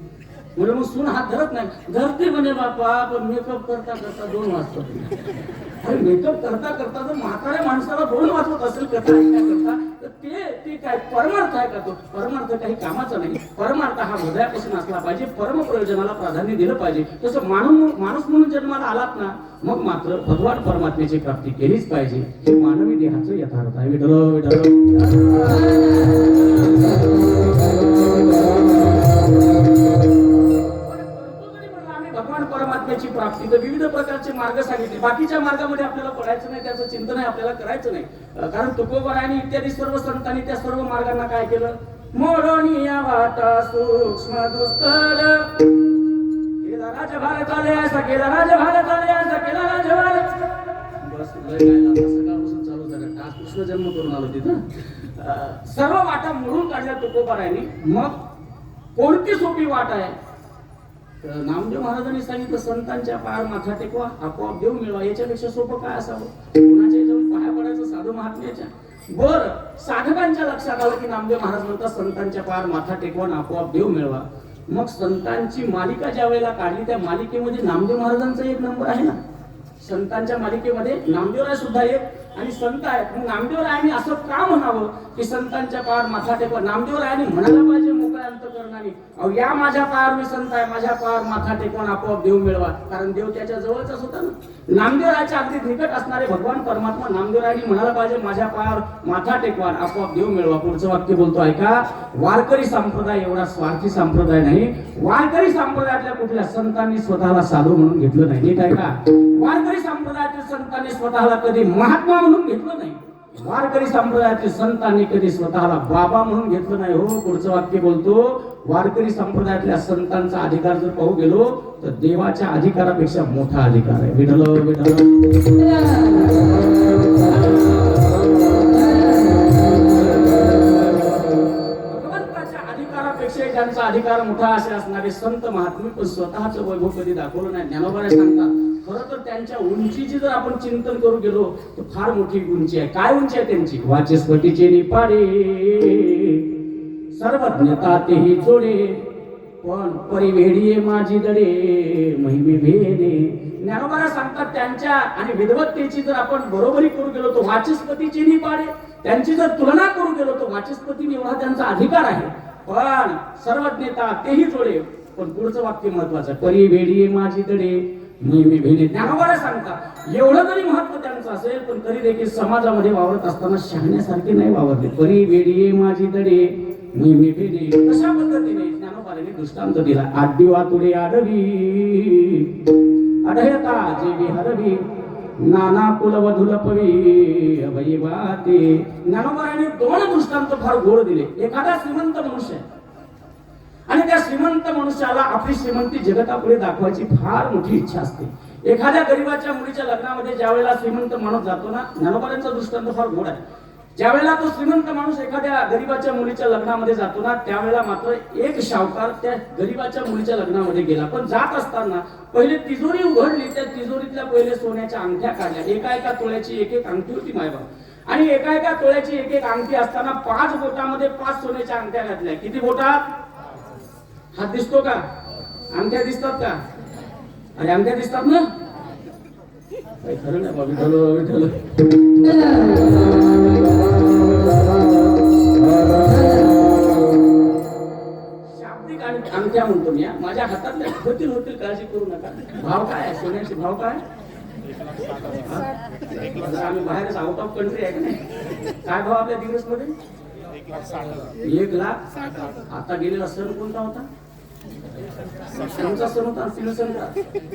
म्हणजे मग सून हात धरत नाही. धरते म्हणे बापा, पण मेकअप करता 2 वाजता. अरे मेकअप करता जर म्हाताऱ्या माणसाला 2 वाजवत असेल कथा ऐकण्याकरता तर ते काय परमार्थ आहे का? तो परमार्थ काही कामाचा नाही. परमार्थ हा हृदयापासून असला पाहिजे. परम प्रयोजनाला प्राधान्य दिलं पाहिजे. तसं माणूस म्हणून जन्माला आलात ना, मग मात्र भगवान परमात्म्याची प्राप्ती केलीच पाहिजे. हे मानवी देहाचं यथार्थ आहे. भगवान परमात्म्याची प्राप्ती तर विविध प्रकारचे मार्ग सांगितले. बाकीच्या मार्गामध्ये आपल्याला पडायचं नाही, त्याचं चिंतन आहे आपल्याला करायचं नाही. कारण तुकोबारायांनी इत्यादी सर्व संतांनी त्या सर्व मार्गांना काय केलं? मोडोनिया वाटा सूक्ष्म दुस्तर केला राजभारत आले असा, केला राजभारत आले असा, केला राजभारत. बस सकाळपासून चालू झालं. आज कृष्ण जन्म करून आलो तिथं. सर्व वाटा मोडून काढल्या तुकोबारायांनी. मग कोणती सोपी वाट आहे? नामदेव महाराजांनी सांगितलं संतांच्या पायावर माथा टेकवा, आपोआप देव मिळवा. याच्यापेक्षा सोपं काय असावं? कोणाच्या जाऊन पाया पडायचं? साधू महात्म्याच्या. बर, साधकांच्या लक्षात आलं की नामदेव महाराज म्हणतात संतांच्या पायावर माथा टेकवा आणि आपोआप देव मिळवा. मग संतांची मालिका ज्या वेळेला काढली त्या मालिकेमध्ये नामदेव महाराजांचा 1 नंबर आहे ना. संतांच्या मालिकेमध्ये नामदेवराय सुद्धा एक आणि संत आहेत. मग नामदेवरायांनी असं का म्हणावं की संतांच्या पायावर माथा टेकवा? नामदेवरायांनी म्हणायला पाहिजे मोकळ्या अंतकरणाने, अहो या माझ्या पायावर मी संत आहे, माझ्या पायावर माथा टेकवा आपोआप देव मिळवा. कारण देव त्याच्या जवळचाच होता ना. नामदेवरायाच्या अगदी निकट असणारे भगवान परमात्मा नामदेवरायांनी म्हणायला पाहिजे माझ्या पायावर माथा टेकवा आपोआप देव मिळवा. पुढचं वाक्य बोलतो ऐका. वारकरी संप्रदाय एवढा स्वार्थी संप्रदाय नाही. वारकरी संप्रदायातल्या कुठल्या संतांनी स्वतःला साधू म्हणून घेतलं नाही. नीट ऐका. वारकरी संप्रदायातील संतांनी स्वतःला कधी महात्मा म्हणून घेतलं नाही. वारकरी संप्रदायातील संतांनी कधी स्वतःला बाबा म्हणून घेतलं नाही हो. पुढचं वाक्य बोलतो, वारकरी संप्रदायातल्या संतांचा अधिकार जर पाहू गेलो तर देवाच्या अधिकारापेक्षा मोठा अधिकार आहे. विठ्ठल विठ्ठल. भगवंताच्या अधिकारापेक्षा ज्यांचा अधिकार मोठा असे असणारे संत महात्मे पण स्वतःच वैभव कधी दाखवलं नाही. ज्ञानोबा सांगतात खरं तर त्यांच्या उंचीची जर आपण चिंतन करू गेलो तर फार मोठी उंची आहे. काय उंची आहे त्यांची? वाचस्पतीचे निपाडे सर्वज्ञता तेही जोडे पण परिवेडीये माझी दडे महिमे भेदे. ज्ञानोबा सांगतात त्यांच्या आणि विद्वत्तेची जर आपण बरोबरी करू गेलो तर वाचस्पतीची निपाडे, त्यांची जर तुलना करू गेलो तर वाचस्पती एवढा त्यांचा अधिकार आहे. पण सर्वज्ञता तेही जोडे पण पुढचं वाक्य महत्वाचं, परिवेडीये माझी दडे महिमे भेदे. ज्ञानोबा सांगतात एवढं जरी महत्व त्यांचं असेल पण तरी देखील समाजामध्ये वावरत असताना शहाण्यासारखे नाही वावरले. परिवेडीये माझी दडे महिमे भेदे. कशा पद्धतीने ज्ञानोबाने दृष्टांत दिला. आडवी वातुडे आडवी आढळता जेवी हरवी नाना कुल वधुल पवी अभय वाते. ज्ञानोबाने दोन दृष्टांत फार गोड दिले. एखादा श्रीमंत मनुष्य आणि त्या श्रीमंत मनुष्याला आपली श्रीमंती जगतापुढे दाखवायची फार मोठी इच्छा असते. एखाद्या गरीबाच्या मुलीच्या लग्नामध्ये ज्यावेळेला श्रीमंत माणूस जातो ना, ज्ञानोबांचा दृष्टांत फार गोड आहे. ज्यावेळेला तो श्रीमंत माणूस एखाद्या गरीबाच्या मुलीच्या लग्नामध्ये जातो ना, त्यावेळेला मात्र एक शावकार त्या गरीबाच्या मुलीच्या लग्नामध्ये गेला. पण जात असताना पहिले तिजोरी उघडली, त्या तिजोरीतल्या पहिले सोन्याच्या अंगठ्या काढल्या. एका तोळ्याची एक अंगठी होती मायबाप, आणि एका तोळ्याची एक अंगठी असताना 5 बोटामध्ये 5 सोन्याच्या अंगठ्या घातल्या. किती बोटात? हात दिसतो का? अंगठ्या दिसतात का? अरे अंगठ्या दिसतात ना? काही खरं नाही बाबा. विठ्ठल विठ्ठल. शाब्दिक अंगठ्या म्हणतो मी. माझ्या हातातल्या होतील काळजी करू नका. भाव काय? सोन्याचे भाव काय? आम्ही बाहेरच आउट ऑफ कंट्री आहे का नाही? काय भाव आपल्या दिवसमध्ये? 1 लाख. आता गेलेला सण कोणता होता? सण होता सिंहसन का?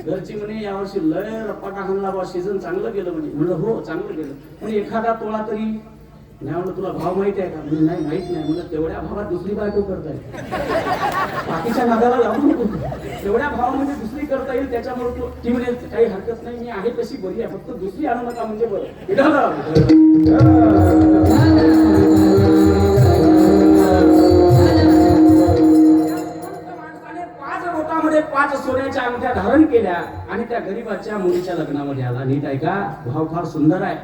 घरची म्हणे यावर्षी लय रपाटा हाणला बा, सीझन चांगलं गेलं म्हणे. म्हणलं हो चांगलं गेलं. म्हणजे एखादा तोळा तरी नाही. म्हणलं तुला भाव माहिती आहे का? म्हणजे नाही माहित नाही. म्हणलं तेवढ्या भावात दुसरी बायको करताय, बाकीच्या नादाला लावू नको. तेवढ्या भावामध्ये दुसरी करता येईल त्याच्यामुळे तो ती म्हणजे काही हरकत नाही, मी आहे तशी बरी आहे, फक्त दुसरी आणू नका म्हणजे बरं. माणसाने 5 सोन्याच्या अंगठ्या धारण केल्या आणि त्या गरीबाच्या मुलीच्या लग्नामध्ये आला. नीट ऐका, भाव फार सुंदर आहे.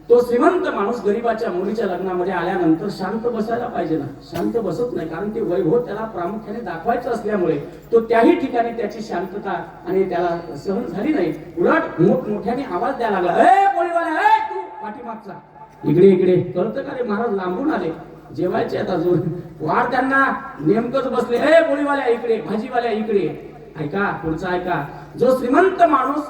तो श्रीमंत माणूस गरीबाच्या मुलीच्या लग्नामध्ये आल्यानंतर शांत बसायला पाहिजे ना, शांत बसत नाही. कारण ते वैभव त्याला प्रामुख्याने दाखवायचं असल्यामुळे तो त्याही ठिकाणी त्याची शांतता आणि त्याला सहन झाली नाही. उलट मोठमोठ्याने आवाज द्यायला लागला, ए पोळीवाला, ए तू पाठीमागचा, इकडे इकडे. कळतं का रे महाराज लांबून आले, जेवायचे आता जोर. वार त्यांना नेमकंच बसले, ए पोळीवाल्या इकडे, भाजीवाल्या इकडे. ऐका पुढचा ऐका. जो श्रीमंत माणूस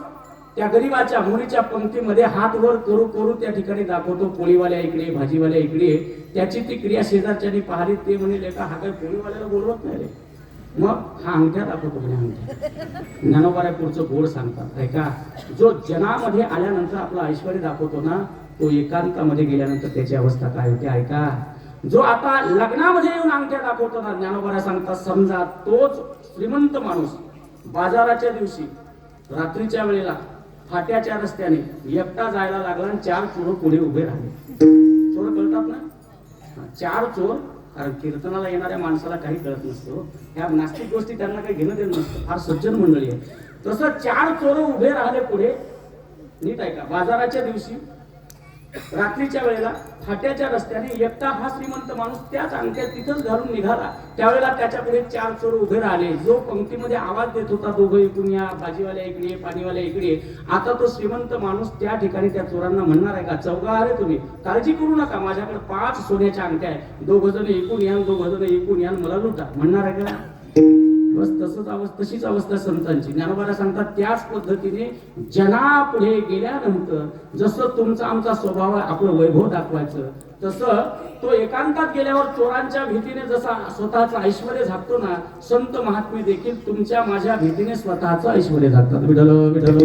त्या गरीबाच्या मुलीच्या पंक्तीमध्ये हात वर करू करू त्या ठिकाणी दाखवतो, पोळीवाल्या इकडे, भाजीवाल्या इकडे. त्याची ती क्रिया शेजारच्यानी पाहिली. ते म्हणे का हा काही पोळीवाल्याला बोलवत नाही रे. मग हा अंगठ्या दाखवतो म्हणे अंगठ्या. ज्ञानोबा पुढचं गोड सांगतात ऐका. जो जनामध्ये आल्यानंतर आपलं ऐश्वर्य दाखवतो ना, तो एकांतामध्ये गेल्यानंतर त्याची अवस्था काय होते ऐका. जो आता लग्नामध्ये येऊन अंगठ्या दाखवतो ना, ज्ञानोबा सांगतात समजा तोच श्रीमंत माणूस बाजाराच्या दिवशी रात्रीच्या वेळेला फाट्याच्या रस्त्याने एकटा जायला लागला आणि 4 चोर पुढे उभे राहिले. चोर कळतात ना, 4 चोर. कारण कीर्तनाला येणाऱ्या माणसाला काही कळत नसतो, ह्या नास्तिक गोष्टी त्यांना काही घेणं देणं नसतं, फार सज्जन मंडळी आहे. तसं 4 चोर उभे राहिले पुढे. नीट ऐका, बाजाराच्या दिवशी रात्रीच्या वेळेला फाट्याच्या रस्त्याने एकटा हा श्रीमंत माणूस त्याच अंगठ्यात तिथंच घालून निघाला. त्यावेळेला त्याच्या पुढे 4 चोर उभे राहिले. जो पंक्तीमध्ये आवाज देत होता, दोघं इकडून या, भाजीवाल्या इकडे, पाणीवाल्या इकडे. आता तो श्रीमंत माणूस त्या ठिकाणी त्या चोरांना म्हणणार आहे का, चौघा अरे तुम्ही काळजी करू नका, माझ्याकडे 5 सोन्याच्या अंगठ्या आहेत, 2 जण इकडून या, 2 जण इकडून या, मला लुटा. म्हणणार आहे का? बस तशीच अवस्था संतांची. ज्ञानोबा सांगतात त्याच पद्धतीने जनापुढे गेल्यानंतर जसं तुमचा आमचा स्वभाव आहे आपलं वैभव दाखवायचं, तसं तो एकांतात गेल्यावर चोरांच्या भीतीने जसा स्वतःचं ऐश्वर्य झाकतो ना, संत महात्मे देखील तुमच्या माझ्या भीतीने स्वतःचं ऐश्वर्य झाकतात. विठ्ठल विठ्ठल.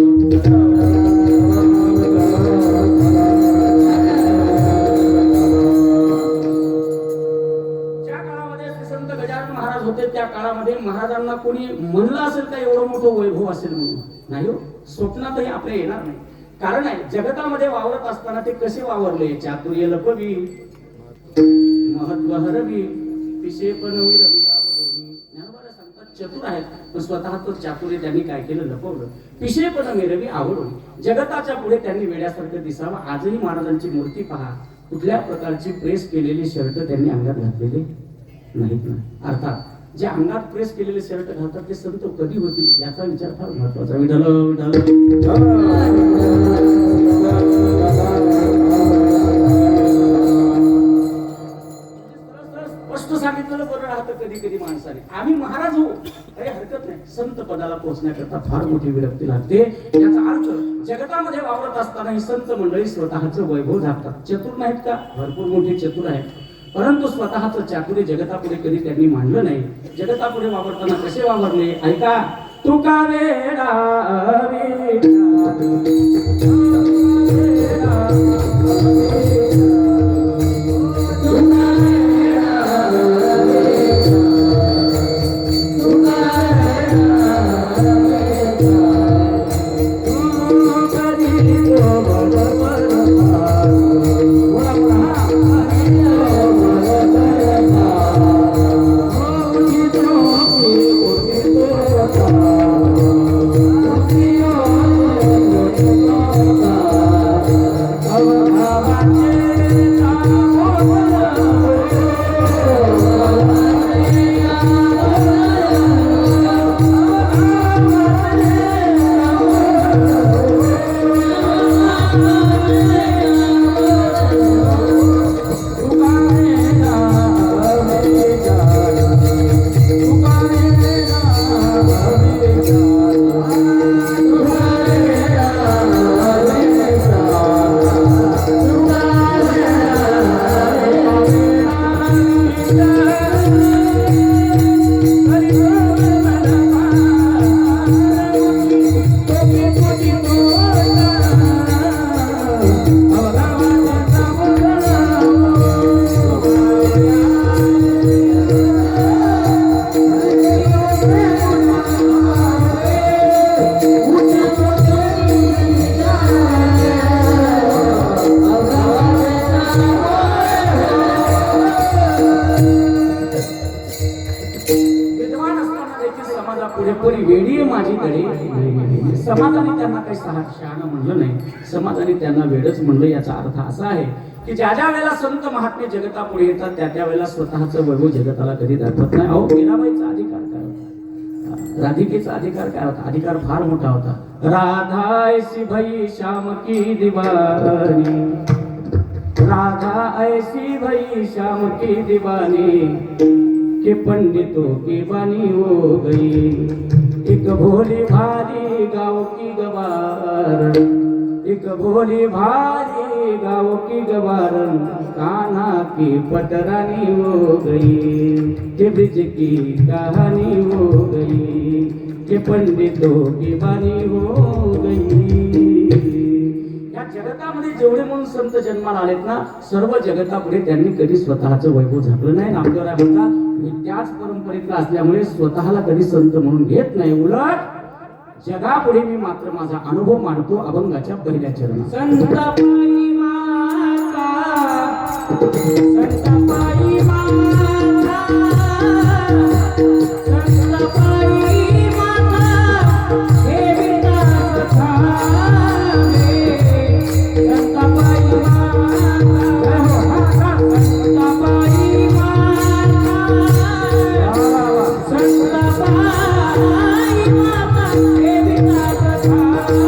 कोणी म्हणलं असेल का एवढं मोठं वैभव असेल म्हणून? नाही हो, स्वप्नातही आपल्या येणार नाही. कारण आहे जगतामध्ये वावरत असताना ते कसे वावरले? चातुर्य लपवी, महत्व हरवी, पिशे पनवी रवी आवडोनी. ज्ञानोबा सांगतात चतुर आहेत, पण स्वतःच चातुर्य त्यांनी काय केलं? लपवलं. पिशे पनवी रवी आवडोनी. जगताच्या पुढे त्यांनी वेड्यासारखं दिसावं. आजही महाराजांची मूर्ती पहा, कुठल्या प्रकारची प्रेस केलेली शर्ट त्यांनी अंगात घातलेले नाहीत ना. अर्थात जे अंगात प्रेस केलेले शर्ट घालतात ते संत कधी होतील याचा विचार फार महत्वाचा. विठ्ठल स्पष्ट सांगितलेलं बरं राहतं कधी कधी माणसाने. आम्ही महाराज होऊ काही हरकत नाही, संत पदाला पोहोचण्याकरता फार मोठी विरक्ती लागते. याचा अर्थ जगतामध्ये वावरत असताना ही संत मंडळी स्वतःचं वैभव झाकतात. चतुर नाहीत का? भरपूर मोठे चतुर आहेत, परंतु स्वतःचं चातुर्य जगतापुढे कधी त्यांनी मांडलं नाही. जगतापुढे वावरताना कसे वावरले? ऐका. तुका वेडा समाजाने त्यांना काही शहाणं म्हणलं नाही, समाजाने त्यांना वेडच म्हणलं. याचा अर्थ असा आहे की ज्या ज्या वेळेला संत महात्मे जगतापुढे येतात त्या त्या वेळेला स्वतःचं वैभव जगताला कधी दाखवत नाही. अहो मीराबाईचा अधिकार काय होता? राधिकेचा अधिकार काय होता? अधिकार फार मोठा होता. राधा ऐसी भई श्याम की दीवानी, राधा ऐसी भई श्याम की दीवानी, के पंडितों की बानी हो गई, एक भोली भारी गाँव की गवार, एक भोली भारी गाँव की गवार, कान्हा की पटरानी हो गई, के ब्रिज की कहानी हो गई, के पंडितों की बानी हो गई. या जगतामध्ये जेवढे म्हणून संत जन्माला आलेत ना, सर्व जगतापुढे त्यांनी कधी स्वतःचं वैभव झाकलं नाही. नामदेवराय म्हणतात मी त्याच परंपरेतला असल्यामुळे स्वतःला कधी संत म्हणून घेत नाही, उलट जगापुढे मी मात्र माझा अनुभव मांडतो अभंगाच्या पहिल्या चरणात. संतापायी माता, संतापायी माता, संतापायी माता, हे विनाश झाले. संतापायी माता, संतापायी माता, संतापायी माता, हे विनाश झाले.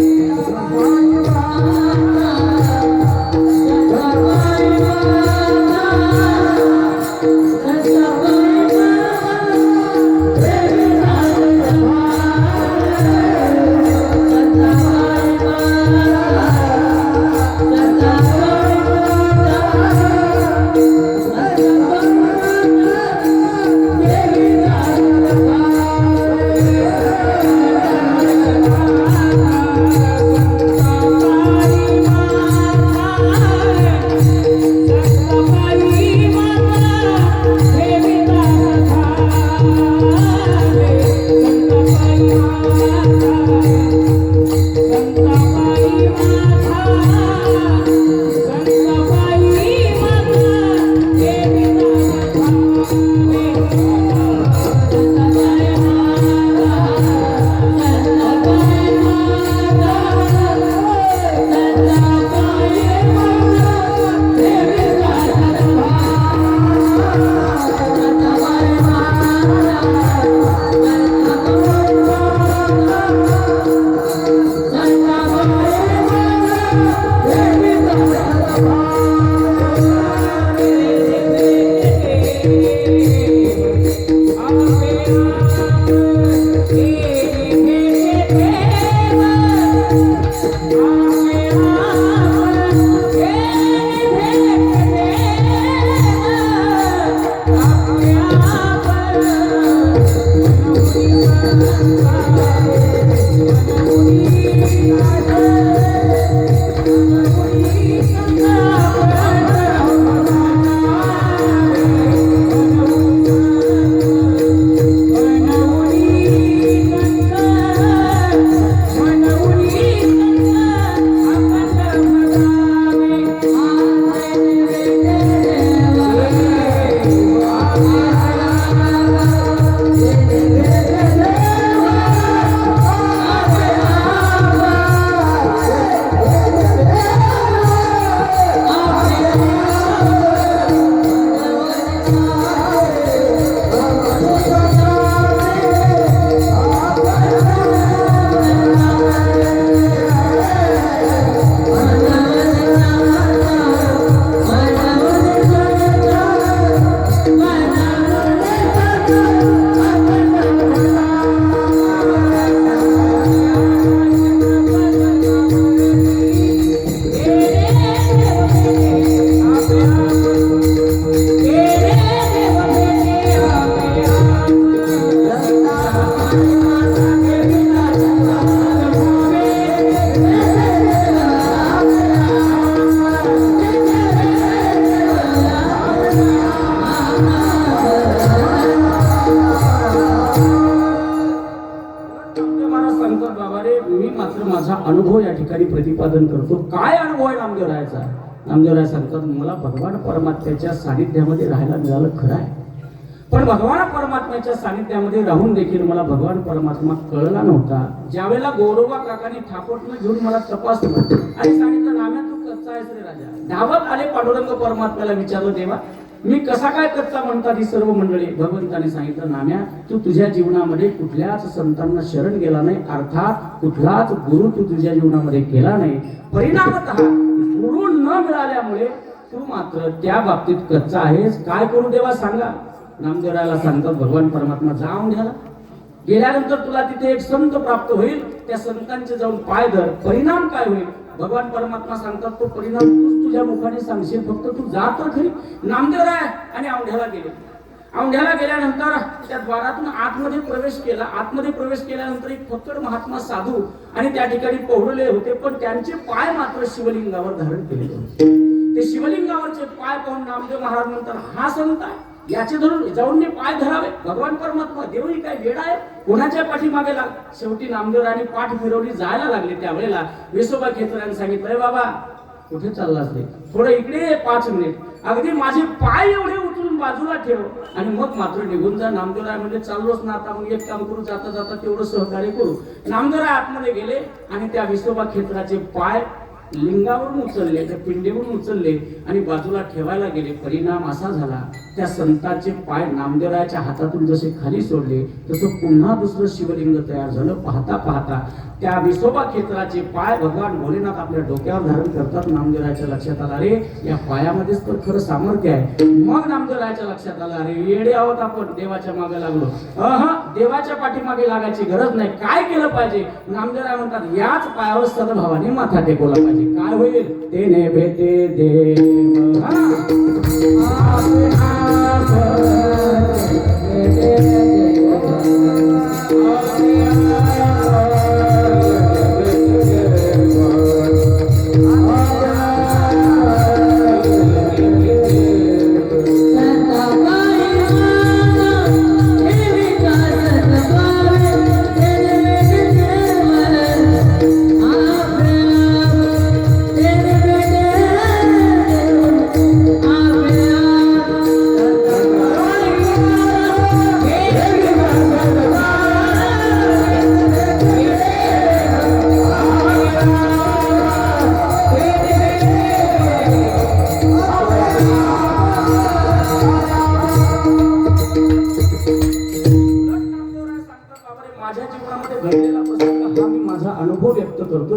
संतापायी माता, संतापायी माता, द्वारे मी मात्र माझा अनुभव या ठिकाणी प्रतिपादन करतो. काय अनुभव आहे नामदेवरायाचा? नामदेवराय सांगतात, मला भगवान परमात्म्याच्या सानिध्यामध्ये राहायला मिळालं खरं आहे, पण भगवान परमात्म्याच्या सानिध्यामध्ये राहून देखील मला भगवान परमात्मा कळला नव्हता. ज्यावेळेला गौरवा काकांनी थापटून घेऊन मला तपासलं आणि सांगितलं, नाम्या तू कच्चा आहेस रे राजा. धावत आले पांडुरंग परमात्म्याला विचारलं, देवा मी कसा काय कच्चा म्हणतात ही सर्व मंडळी. भगवंताने सांगितलं, नाम्या तू तुझ्या जीवनामध्ये कुठल्याच संतांना शरण गेला नाही, अर्थात कुठलाच गुरु तू तुझ्या जीवनामध्ये केला नाही. परिणामतः गुरु न मिळाल्यामुळे तू मात्र त्या बाबतीत कच्चा आहेस. काय करू देवा सांगा. नामदेवरायाला सांगतात भगवान परमात्मा, जाऊन घ्याला गेल्यानंतर तुला तिथे एक संत प्राप्त होईल, त्या संतांचे जाऊन पाय धर. परिणाम काय होईल भगवान परमात्मा सांगतात, तो परिणाम तूच तुझ्या मुखाने सांगशील, फक्त तू जा तर खरी. नामदेवराय आणि औंढ्याला गेले. औंढ्याला गेल्यानंतर त्या द्वारातून आतमध्ये प्रवेश केला. आतमध्ये प्रवेश केल्यानंतर एक फक्कड महात्मा साधू आणि त्या ठिकाणी पोहळले होते, पण त्यांचे पाय मात्र शिवलिंगावर धारण केलेले होते. ते शिवलिंगावरचे पाय पाहून नामदेव महाराज म्हणतात, हा संत आहे, याचे धरून जाऊन मी पाय धरावे. भगवान परमात्मा देवही काय वेडा आहे, कोणाच्या पाठीमागे लाग. शेवटी नामदेवरायांनी पाठ फिरवली, जायला लागले. त्यावेळेला विसोबा खेत्राने सांगितलं, बाबा कुठे चाललास रे, थोडं इकडे 5 मिनिट, अगदी माझे पाय एवढे उचलून बाजूला ठेव आणि मग मात्र निघून जा. नामदेवराय म्हणजे चाललोच ना आता, मग एक काम करू, जाता जाता तेवढं सहकार्य करू. नामदेवराय आतमध्ये गेले आणि त्या विसोबा खेत्राचे पाय लिंगावरून उचलले, त्या पिंडीवरून उचलले आणि बाजूला ठेवायला गेले. परिणाम असा झाला, त्या संतांचे पाय नामदेवरायाच्या हातातून जसे खाली सोडले तसं पुन्हा दुसरं शिवलिंग तयार झालं. पाहता पाहता त्या विसोबा खेत्राचे पाय भगवान भोलेनाथ आपल्या डोक्यावर धारण करतात. नामदेवरायाच्या लक्षात आलं, अरे या पायामध्येच तर खरं सामर्थ्य आहे. मग नामदेवरायाच्या लक्षात आलं, अरे येडे आहोत आपण, देवाच्या मागे लागलो. देवाच्या पाठीमागे लागायची गरज नाही. काय केलं पाहिजे? नामदेवराय म्हणतात, याच पायावर सद्भावाने माथा टेकवला पाहिजे. काय होईल? तेने भेटे देव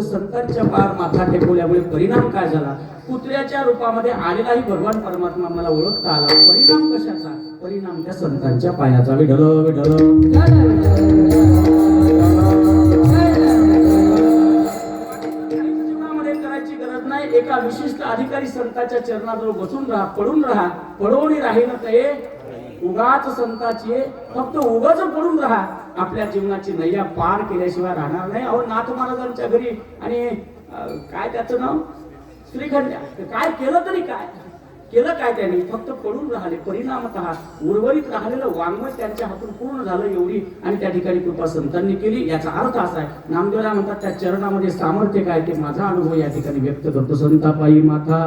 संतांच्या पार माथा टेकवल्यामुळे परिणाम काय झाला? कुत्र्याच्या रूपामध्ये आलेलाही भगवान परमात्मा मला ओळखता आला. परिणाम कशाचा? परिणाम त्या संतांच्या पायाचा. विठ्ठल विठ्ठल जीवनामध्ये करायची गरज नाही. एका विशिष्ट अधिकारी संतांच्या चरणाजवळ बसून राहा, पडून राहा. पडवणी राहील ते उगाच संताची, फक्त उगाच पडून राहा. आपल्या जीवनाची नैया पार केल्याशिवाय राहणार नाही. अहो नाथ महाराजांच्या घरी आणि काय त्याचं नाव श्रीखंड्या, काय केलं तरी काय केलं काय त्यांनी? फक्त पडून राहिले. परिणामतः उर्वरित राहिलेलं वाङ्मय त्यांच्या हातून पूर्ण झालं एवढी आणि त्या ठिकाणी कृपा संतांनी केली. याचा अर्थ असा आहे, नामदेवराय म्हणतात त्या चरणामध्ये सामर्थ्य काय ते माझा अनुभव या ठिकाणी व्यक्त करतो. संतापायी माथा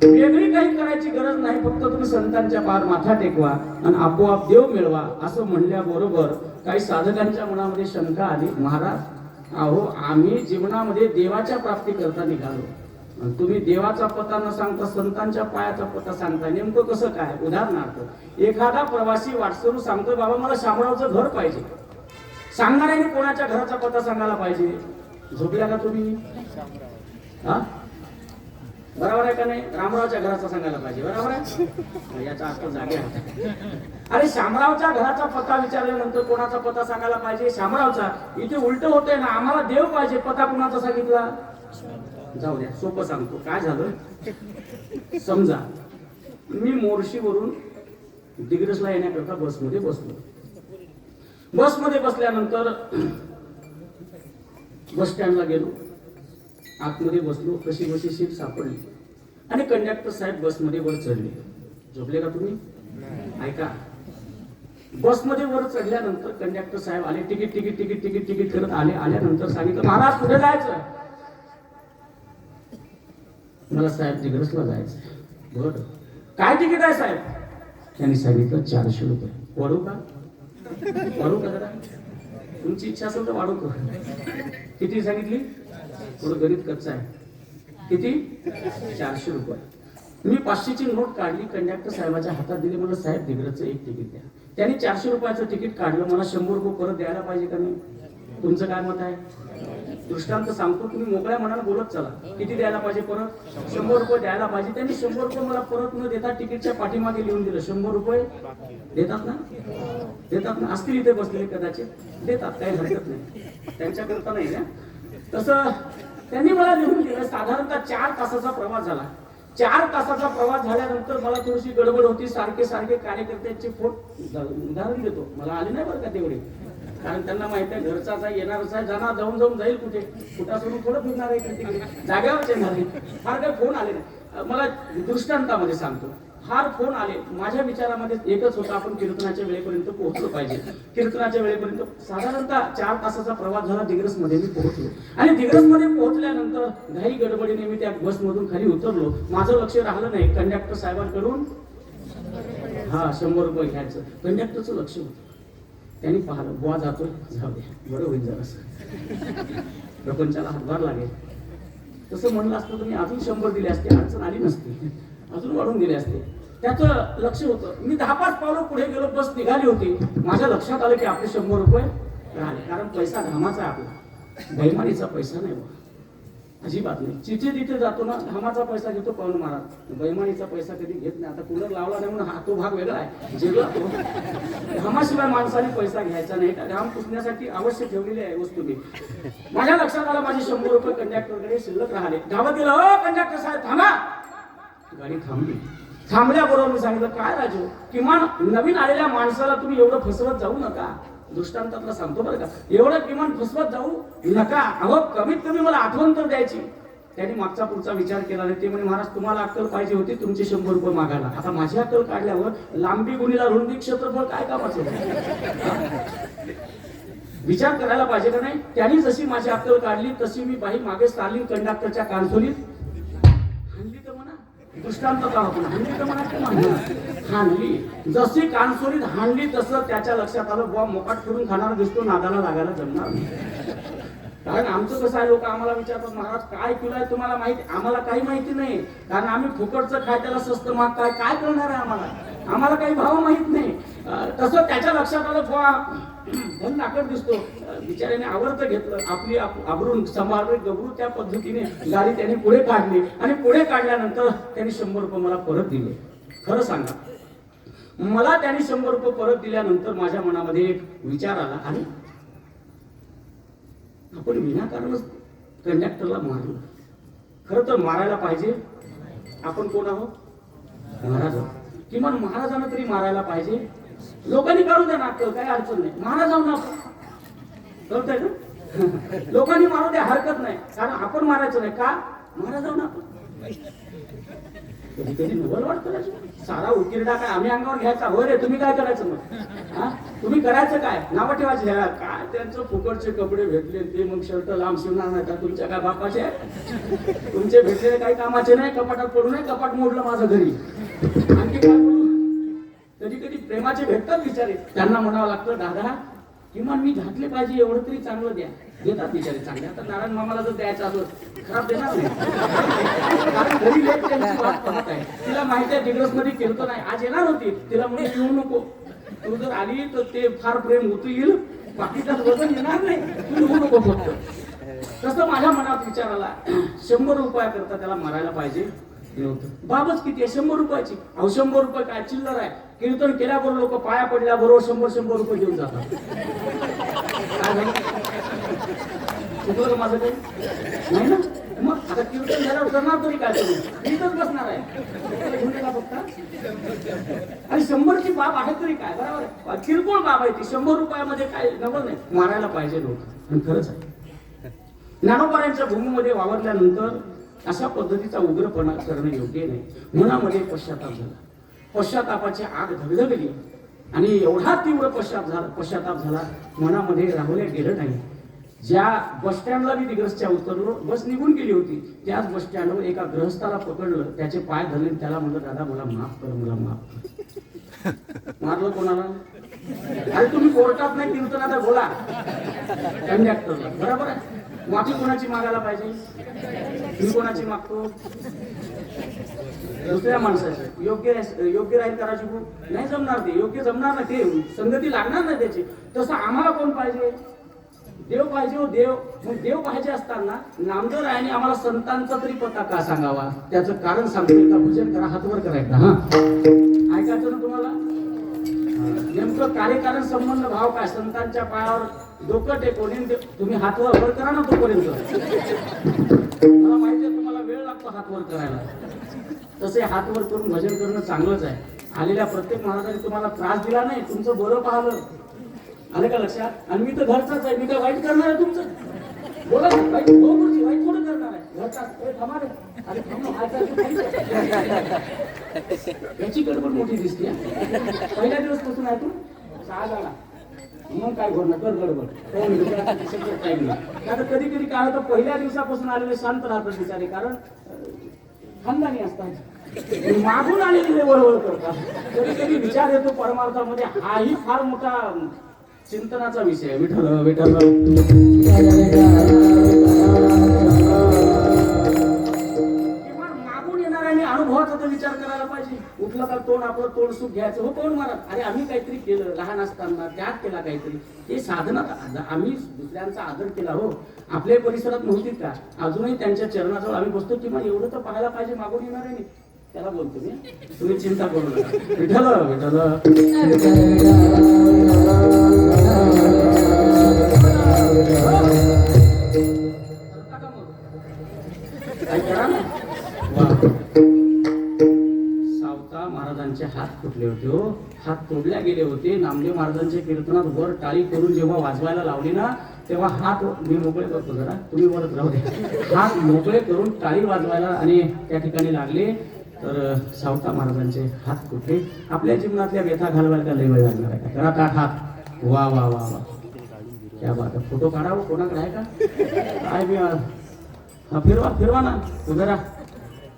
वेगळी काही करायची गरज नाही, फक्त तुम्ही संतांच्या पार माथा टेकवा आणि आपोआप देव मिळवा. असं म्हणल्याबरोबर काही साधकांच्या मनामध्ये शंका आली, महाराज अहो आम्ही जीवनामध्ये देवाच्या प्राप्ती करता निघालो, तुम्ही देवाचा पत्ता न सांगता संतांच्या पायाचा पत्ता सांगता, नेमकं कसं काय? उदाहरणार्थ एखादा प्रवासी वाटसरू सांगतोय, बाबा मला शामरावचं घर पाहिजे. सांगणाऱ्याने कोणाच्या घराचा पत्ता सांगायला पाहिजे? झोपल्या का तुम्ही? हा बरोबर आहे का नाही? रामरावच्या घराचा सांगायला पाहिजे. बरोबर आहे? याचा अर्थ जागे आहे. अरे शामरावच्या घराचा पत्ता विचारल्यानंतर कोणाचा पत्ता सांगायला पाहिजे? शामरावचा. इथे उलट होतंय ना, आम्हाला देव पाहिजे, पत्ता कोणाचा सांगितला? जाऊ द्या, सोपं सांगतो. काय झालं? समजा मी मोर्शीवरून दिग्रसला येण्याकरता बसमध्ये बसलो. बसमध्ये बसल्यानंतर बस स्टँडला गेलो, आतमध्ये बसलो. कशी बशी सीट सापडली आणि कंडक्टर साहेब बसमध्ये वर चढले. झोपले का तुम्ही? ऐका, बसमध्ये वर चढल्यानंतर कंडक्टर साहेब आले, ticket ticket ticket ticket ticket करत आले. आल्यानंतर सांगितलं, महाराज कुठे जायचं? मला साहेब दिग्रसला जायचं. बरं, काय तिकीट आहे साहेब? त्यांनी सांगितलं 400 रुपये. वाढू का? वाढू का जरा? तुमची इच्छा असेल तर वाढू का? किती सांगितली? थोडं गणित कच्चं आहे. किती? 400 रुपये. मी 500ची नोट काढली, कंडक्टर साहेबाच्या हातात दिली. मला साहेब दिग्रसचं एक तिकीट द्या. त्यांनी 400 रुपयाचं तिकीट काढलं. मला 100 रुपये परत द्यायला पाहिजे का नाही? तुमचं काय मत आहे? दृष्टांत सांगतो, तुम्ही मोकळ्या मनाला बोलत चला. किती द्यायला पाहिजे परत? 100 रुपये द्यायला पाहिजे. त्यांनी 100 रुपये मला परत न देता तिकीटच्या पाठीमागे लिहून दिलं. 100 रुपये देतात ना? देतात ना? असतील इथे बसलेले कदाचित. देतात, काही हरकत नाही, त्यांच्याकरता नाही ना. तसं त्यांनी मला लिहून दिलं. साधारणतः 4 तासाचा प्रवास झाला. 4 तासाचा प्रवास झाल्यानंतर मला थोडीशी गडबड होती. सारखे सारखे कार्यकर्त्यांचे उदाहरण देतो, मला आले नाही बरं का तेवढे, कारण त्यांना माहित आहे घरचाच आहे, येणारच आहे, जाणार जाऊन जाऊन जाईल कुठे, कुठं सोडून थोडं फिरणार आहे, तिकडे जाग्यावरच येणार आहे. फार काही फोन आले नाही. मला दृष्टांतामध्ये सांगतो, फार फोन आले. माझ्या विचारामध्ये एकच होता, आपण कीर्तनाच्या वेळेपर्यंत पोहोचलो पाहिजे. कीर्तनाच्या वेळेपर्यंत साधारणतः 4 तासाचा प्रवास झाला. दिग्रसमध्ये मी पोहोचलो आणि दिग्रसमध्ये पोहोचल्यानंतर घाई गडबडीने मी त्या बसमधून खाली उतरलो. माझं लक्ष राहिलं नाही कंडक्टर साहेबांकडून 100 रुपये घ्यायचं. कंडक्टरचं लक्ष होतं. त्यांनी पाहिलं, बुवा जातोय, जाऊ द्या, बरं होईल जरासं, प्रपंचाला हातभार लागेल. तसं म्हणलं असतं तर मी अजून 100 दिले असते, अडचण आली नसती, अजून वाढून दिले असते. त्याचं लक्ष होतं. मी 10-5 पावलं पुढे गेलो, बस निघाली होती. माझ्या लक्षात आलं की आपले 100 रुपये राहिले, कारण पैसा घामाचा आहे आपला, बैमानीचा पैसा नाही बा, अजिबात नाही. जिथे तिथे जातो ना, घामाचा पैसा घेतो पाहून महाराज, बैमानीचा पैसा कधी घेत नाही. आता कूलर लावला नाही म्हणून हा तो भाग वेगळा आहे, जेवला तो. घामाशिवाय माणसाने पैसा घ्यायचा नाही, का घाम पुसण्यासाठी अवश्य ठेवलेली आहे वस्तू मी. माझ्या लक्षात आलं माझे 100 रुपये कंडक्टरकडे शिल्लक राहिले. गावात गेलं, ओ कंडक्टर साहेब थांबा. गाडी थांबली. थांबल्याबरोबर मी सांगितलं, काय राजू, किमान नवीन आलेल्या माणसाला तुम्ही एवढं फसवत जाऊ नका. दृष्टांतातला सांगतो बरं का, एवढं किमान फसवत जाऊ नका. अहो कमीत कमी मला आठवण तर द्यायची. त्यांनी मागचा पुढचा विचार केला नाही. ते म्हणे, महाराज तुम्हाला अक्कल पाहिजे होती तुमचे 100 रुपये मागायला. आता माझी अक्कल काढल्यावर लांबी गुणीला रुंदी क्षेत्रफळ काय कामाचं? विचार करायला पाहिजे का नाही? त्यांनी जशी माझी अक्कल काढली तशी मी बाई मागे स्टालिन कंडक्टरच्या कानसोलीत हाणली तर म्हणा, दृष्टांत हाणली तर म्हणा, हाणली. जशी कानसोलीत हाणली तसं त्याच्या लक्षात आलं, बुवा मोकाट फिरून खाणार दिसतो, नादाला लागायला जमणार नाही. कारण आमचं कसं आहे, लोक आम्हाला विचारतात, महाराज काय किलो आहे तुम्हाला माहिती? आम्हाला काही माहिती नाही, कारण आम्ही फुकटचं खाय, त्याला स्वस्त माग काय करणार आहे आम्हाला काही भाव माहित नाही. तसं त्याच्या लक्षात आलं, बुवा धन नाकड दिसतो, बिचाऱ्याने आवडतं घेतलं, आपली आबरून सांभाळले गबरू. त्या पद्धतीने गाडी त्याने पुढे काढली आणि पुढे काढल्यानंतर त्यांनी 100 रुपये मला परत दिले. खरं सांगा, मला त्यांनी 100 रुपये परत दिल्यानंतर माझ्या मनामध्ये एक विचार आला, आणि आपण विनाकारणच कंडक्टरला मारलं. खरं तर मारायला पाहिजे. आपण कोण आहोत? महाराज. किमान महाराजांना तरी मारायला पाहिजे. लोकांनी काढू द्या नाटक, काही अडचण नाही. महाराजांना कळतंय ना, लोकांनी मारू द्या, हरकत नाही, कारण आपण मारायचं नाही. का? महाराजांना कधी कधी नवल वाटतं, सारा उकिरडा काय आम्ही अंगावर घ्यायचा? हो रे, तुम्ही काय करायचं मग? तुम्ही करायचं काय? नावं ठेवायची घ्या काय? त्यांचं फुकटचे कपडे भेटले ते मग शर्ट लांब शिवणार नाही का? तुमच्या काय बापाचे? तुमचे भेटलेले काही कामाचे नाही. कपाटात पडू नये, कपाट मोडलं माझं घरी. आणखी काय बोलू? कधी कधी प्रेमाचे भेटतात बिचारे, त्यांना म्हणावं लागतं, दादा किमान मी घातले पाहिजे एवढं तरी चांगलं द्या. देतात बिचारे चांगले. आता नारायण मामाला जर द्यायचं असं खराब देणार नाही, कारण घरी लेट त्यांची वाट पाहत आहे. तिला माहिती आहे दिग्रस मध्ये कीर्तन आहे, आज येणार होती. तिला म्हणजे येऊ नको, तू जर आली तर ते फार प्रेम होतं येईल, बाकीचं वजन येणार नाही, तू येऊ नको फक्त. तसं माझ्या मनात विचार आला, 100 रुपया करता त्याला मारायला पाहिजे नव्हतं. बाबच किती आहे? 100 रुपयाची. अहो 100 रुपये काय चिल्लर आहे? कीर्तन केल्याबरोबर लोक पाया पडल्याबरोबर 100 रुपये घेऊन जातात. चुकलं माझं काही नाही ना? मग आता कीर्तन झाल्यावर करणार तरी काय? इथंच बसणार आहे घेऊन गेला फक्त. आणि 100ची बाब आहे तरी काय? बरोबर आहे, किरकोळ बाब आहे ती. 100 रुपयामध्ये काय नवल नाही. मारायला पाहिजे लोक. आणि खरंच आहे, ज्ञानोबांच्या भूमीमध्ये वावरल्यानंतर अशा पद्धतीचा उग्रपणा करणं योग्य नाही. मनामध्ये पश्चाताप झाला. पश्चातापाची आग धगधगली. आणि एवढा तीव्र पश्चाताप झाला, मनामध्ये राहुल्या गेलं नाही. ज्या बस स्टँडला मी दिग्रसच्या उतरलो, बस निघून गेली होती, त्याच बस स्टँडवर एका गृहस्थाला पकडलं, त्याचे पाय धरले, त्याला म्हणलं दादा मला माफ कर, मला माफ कर. मारलं कोणाला? अरे तुम्ही कोर्टात नाही कीर्तनात बोला कंडक्टरला, बरोबर आहे. माफी कोणाची मागायला पाहिजे? मी कोणाची मागतो? दुसऱ्या माणसाची. योग्य राहील करायची नाही जमणार, ते योग्य जमणार नाही, ते संगती लागणार नाही त्याची. तसं आम्हाला कोण पाहिजे? देव पाहिजे. हो देव. मग देव पाहिजे असताना नामदेव रायाने आम्हाला संतांचा तरी पत्ता का सांगावा? त्याचं कारण सांगतो. का भजन करा, हातवर करायचं. हा ऐकायचं ना तुम्हाला? नेमकं कार्यकारण संबंध भाव काय? संतांच्या पायावर डोकं टेकवून तुम्ही हातवर वर करा ना तोपर्यंत. मला माहिती आहे तुम्हाला वेळ लागतो हातवर करायला. तसे हातवर करून भजन करणं चांगलंच आहे. आलेल्या प्रत्येक महाराजांनी तुम्हाला त्रास दिला नाही, तुमचं बरं पाहिलं. आलं का लक्षात? आणि मी तर घरचाच आहे, मी काय वाईट करणार आहे तुमचं? बोला वाईट हो गुरुजी, वाईट थोडं करणार आहे. घरचाच थांबा रे. अरे याची गडबड मोठी दिसते. पहिल्या दिवस पासून आहे तू सहा झाला मग काय करणार? कर गडबड. आता कधी कधी काय होतं, पहिल्या दिवसापासून आलेले शांत राहतात बिचारे, कारण खानदानी असतात. मागून आलेले वळवळ करतात. कधी कधी विचार येतो परमार्थामध्ये, हाही फार मोठा चिंतनाचा विषय. विठ्ठल विठ्ठल मागून येणाऱ्याने अनुभवाचा तर विचार करायला पाहिजे. उठलं का तोंड आपलं तोंड सुख घ्यायचं. हो कोण मारा? अरे आम्ही काहीतरी केलं लहान असताना, त्याग केला काहीतरी, हे साधना. आम्ही दुसऱ्यांचा आदर केला. हो आपल्या परिसरात नव्हती का? अजूनही त्यांच्या चरणाजवळ आम्ही बसतो. किंवा एवढं तर पाहायला पाहिजे मागून येणाऱ्याने. त्याला बोलतो मी, तुम्ही चिंता करू नका. विठ्ठल विठ्ठल सावता महाराजांचे हात फुटले होते. हो हात तोडल्या गेले होते. नामदेव महाराजांच्या कीर्तनात वर टाळी करून जेव्हा वाजवायला लावली ना, तेव्हा हात मी मोकळे करतो, जरा तुम्ही वरच राहू दे. हात मोकळे करून टाळी वाजवायला आणि त्या ठिकाणी लागले, तर सावता महाराजांचे हात फुटले. आपल्या जीवनातल्या व्यथा घालवायला लय वेळ लागणार आहे का? करा ताट हात. वा वा वा वा, क्या बात आहे. फोटो काढावं कोणाकडे आहे का? काय मी हा फिरवा फिरवा ना उभे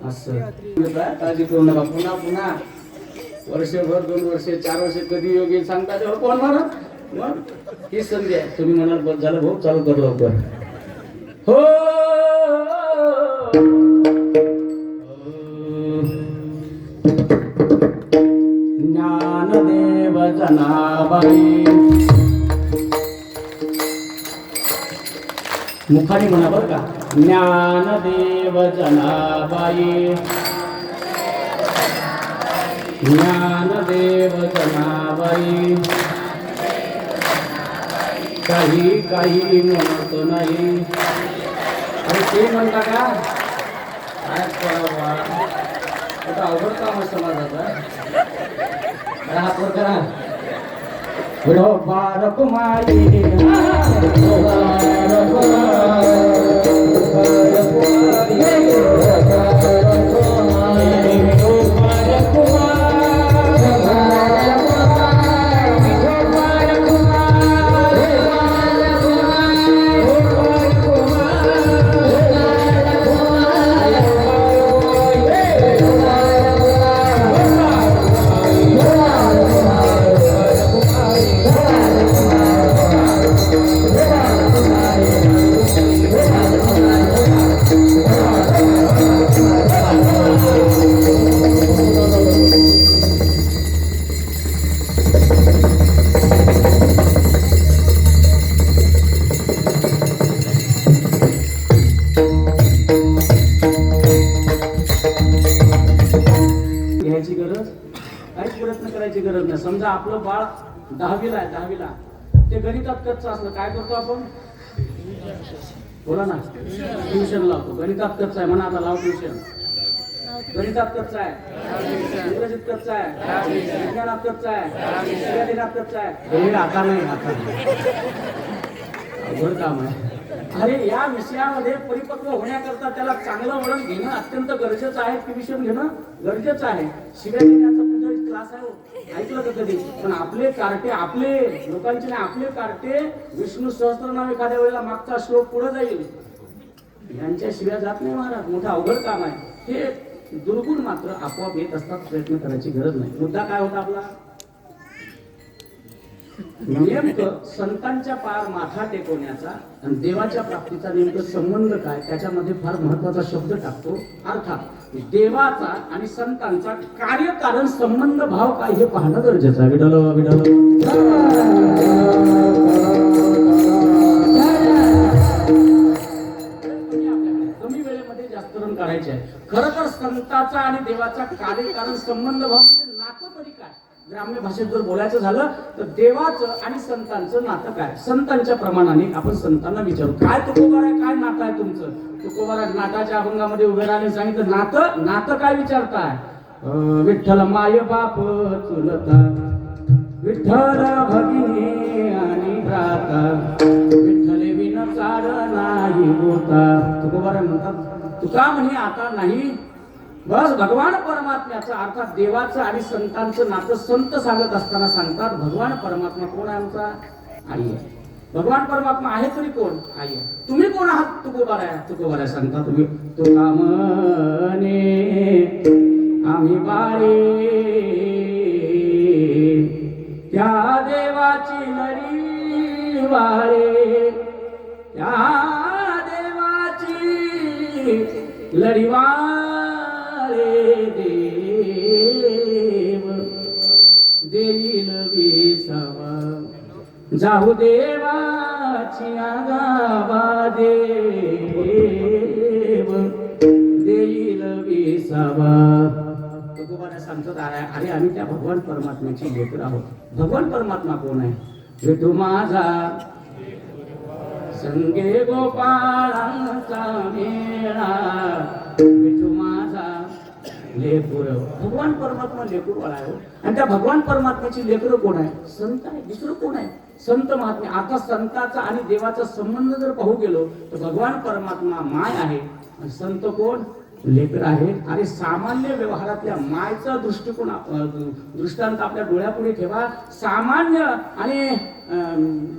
असं. काळजी करू नका. पुन्हा पुन्हा वर्षभर 2 वर्ष 4 वर्ष कधी योगी सांगता तेव्हा कोण म्हणा. मग ही संधी आहे. तुम्ही म्हणाल बस झालं भाऊ, चालू कर लवकर. हो ज्ञानदेव जनाबाई, मुखाने म्हणा बरं का. ज्ञानदेव जनाबाई, ज्ञानदेव जनाबाई, काही काही म्हणत नाही. अरे ते म्हणता का? काय करावा? आता अवघड काम आहे समाजाचा. हात वर करा. बारक माई गरज नाही. समजा आपलं बाळ 10वीला आहे, 10वीला ते गणितात कच्चं असलं, काय करतो आपण? बोला ना, ट्युशन लावतो. गणितात कच्चा आहे म्हणा, आता लाव ट्युशन. गणितात कच्चा आहे, इंग्रजीत कच्चा आहे, विज्ञानात कच्चा आहे, शिक्षणात कच्चा आहे. हे आता नाही, आता अवघड काम आहे. अरे या विषयामध्ये परिपक्व होण्याकरता त्याला चांगलं वळण घेणं अत्यंत गरजेचं आहे. ट्युशन घेणं गरजेचं आहे. शिव्या देण्याचं असं आहे हो. ऐकलं का कधी? पण आपले कार्टे, आपले लोकांचे नाही, आपले कार्टे विष्णू सहस्त्रनाम एखाद्या वेळेला मागचा श्लोक पुढे जाईल, यांच्याशिवाय जात नाही महाराज. मोठं अवघड काम आहे हे. दुर्गुण मात्र आपोआप येत असतात, प्रयत्न करायची गरज नाही. मुद्दा काय होता आपला? नेमकं संतांच्या पायावर माथा टेकवण्याचा आणि देवाच्या प्राप्तीचा नेमकं संबंध काय, त्याच्यामध्ये फार महत्वाचा शब्द टाकतो. अर्थात देवाचा आणि संतांचा कार्यकारण संबंध भाव काय हे पाहणं गरजेचं आहे. विठ्ठल विठ्ठल. कमी वेळेमध्ये जास्त रन काढायचे आहे. खरं तर संतांचा आणि देवाचा कार्यकारण संबंध भाव म्हणजे नातं तरी काय. ग्राम्य भाषेत जर बोलायचं झालं तर देवाचं आणि संतांचं नातं काय. संतांच्या प्रमाणाने आपण संतांना विचारू, काय तुकोबार आहे, काय नातं आहे तुमचं? तुकोबार नाटाच्या अभंगामध्ये उभे राहणे सांगितलं. नातं नातं काय विचारताय? विठ्ठल माय बाप चुलता, विठ्ठल भगिनी आणि भ्राता, विठ्ठल विन चाड नाही होता. तुकोबार म्हणतात, तुका म्हणे आता नाही. बस भगवान परमात्म्याचा अर्थात देवाचं आणि संतांचं नातं संत सांगत असताना सांगतात, भगवान परमात्मा कोण आहे? आमचा आई आहे. भगवान परमात्मा आहे तरी कोण? आई आहे. तुम्ही कोण आहात? तुकोबार आहे. तुकोबार आहे सांगता तुम्ही, तुका म्हणे आम्ही बाळे त्या देवाची लरी वाळे, त्या देवाची लरी देव देईल विसावा, जाऊ देवाची आगावा देव देईल विसावा. तुकोबारा सांगतात, अरे आम्ही त्या भगवान परमात्म्याची लेकरं आहोत. भगवान परमात्मा कोण आहे? विठू माझा संगे गोपाळांचा मेळा, विठू माझा लेकूर. भगवान परमात्मा लेकूर वाला आहे. आणि त्या भगवान परमात्म्याची लेकरं कोण आहे? संत आहे. दुसरं कोण आहे? संत महात्मे. आता संताचा आणि देवाचा संबंध जर पाहू गेलो तर भगवान परमात्मा माय आहे आणि संत कोण? लेकर आहे. आणि सामान्य व्यवहारातल्या मायचा दृष्टिकोन दृष्टांत आपल्या डोळ्यापुढे ठेवा. सामान्य आणि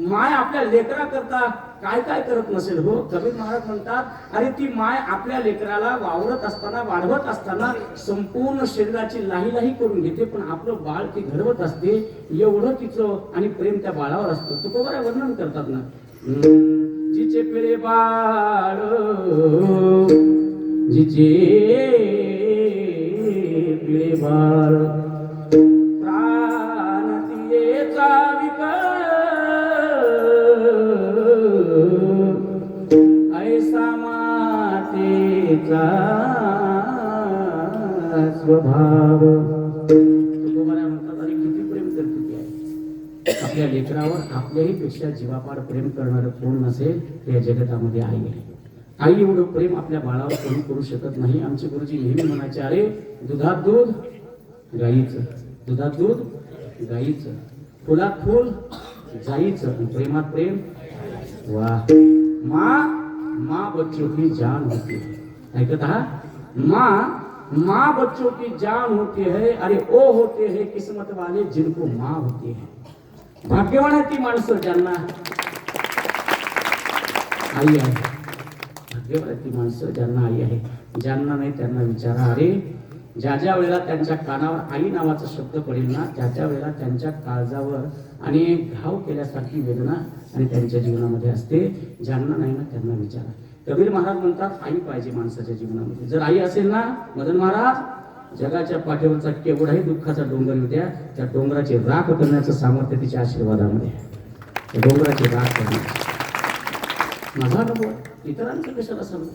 माय आपल्या लेकरा करता काय काय करत नसेल हो. कबीर महाराज म्हणतात, अरे ती माय आपल्या लेकराला वावरत असताना, वाढवत असताना संपूर्ण शरीराची लाही लाही करून घेते, पण आपलं बाळ ती घडवत असते. एवढं तिचं आणि प्रेम त्या बाळावर असतं. तुकोबारा वर्णन करतात ना, जिचे पिळे बाळ, जिचे पिळे बाळ, प्राण तियेचा विकार, ऐसा मातेचा स्वभाव. तुकोबारा म्हणतात, अरे किती प्रेम करते ती आहे आपल्या लेकरावर. आपल्याही पेक्षा जीवापाड प्रेम करणारं कोण नसेल ते या जगतामध्ये आई आहे. आई एवढं प्रेम आपल्या बाळावर कोणी करू शकत नाही. आमचे गुरुजी नेहमी म्हणायचे, अरे दुधात दूध गाईचं, दुधात दूध गाईचं, फुलात फुल जाईचं, प्रेमात प्रेम वा. माँ बच्चों की जान होती है. ऐकत आहात? माँ बच्चों की जान होती है. अरे ओ होते हैं किस्मत वाले जिनको माँ होती है. भाग्यवान आहे ती माणसं ज्यांना आई आहे. भाग्यवान आहे ती माणसं ज्यांना आई आहे. ज्यांना नाही त्यांना विचारा. अरे ज्या ज्या वेळेला त्यांच्या कानावर आई नावाचा शब्द पडेल ना, त्या वेळेला त्यांच्या काळजावर आणि घाव केल्यासारखी वेदना आणि त्यांच्या जीवनामध्ये असते. ज्यांना नाही ना त्यांना विचारा. कबीर महाराज म्हणतात, आई पाहिजे माणसाच्या जीवनामध्ये. जर आई असेल ना, मदन महाराज, जगाच्या पाठीवरचा केवढाही दुःखाचा डोंगर येऊ द्या, त्या डोंगराची राख करण्याचं सामर्थ्य तिच्या आशीर्वादामध्ये आहे. डोंगराची राख करण्याचं माझा अनुभव आहे. इतरांचं कशाला सांगू.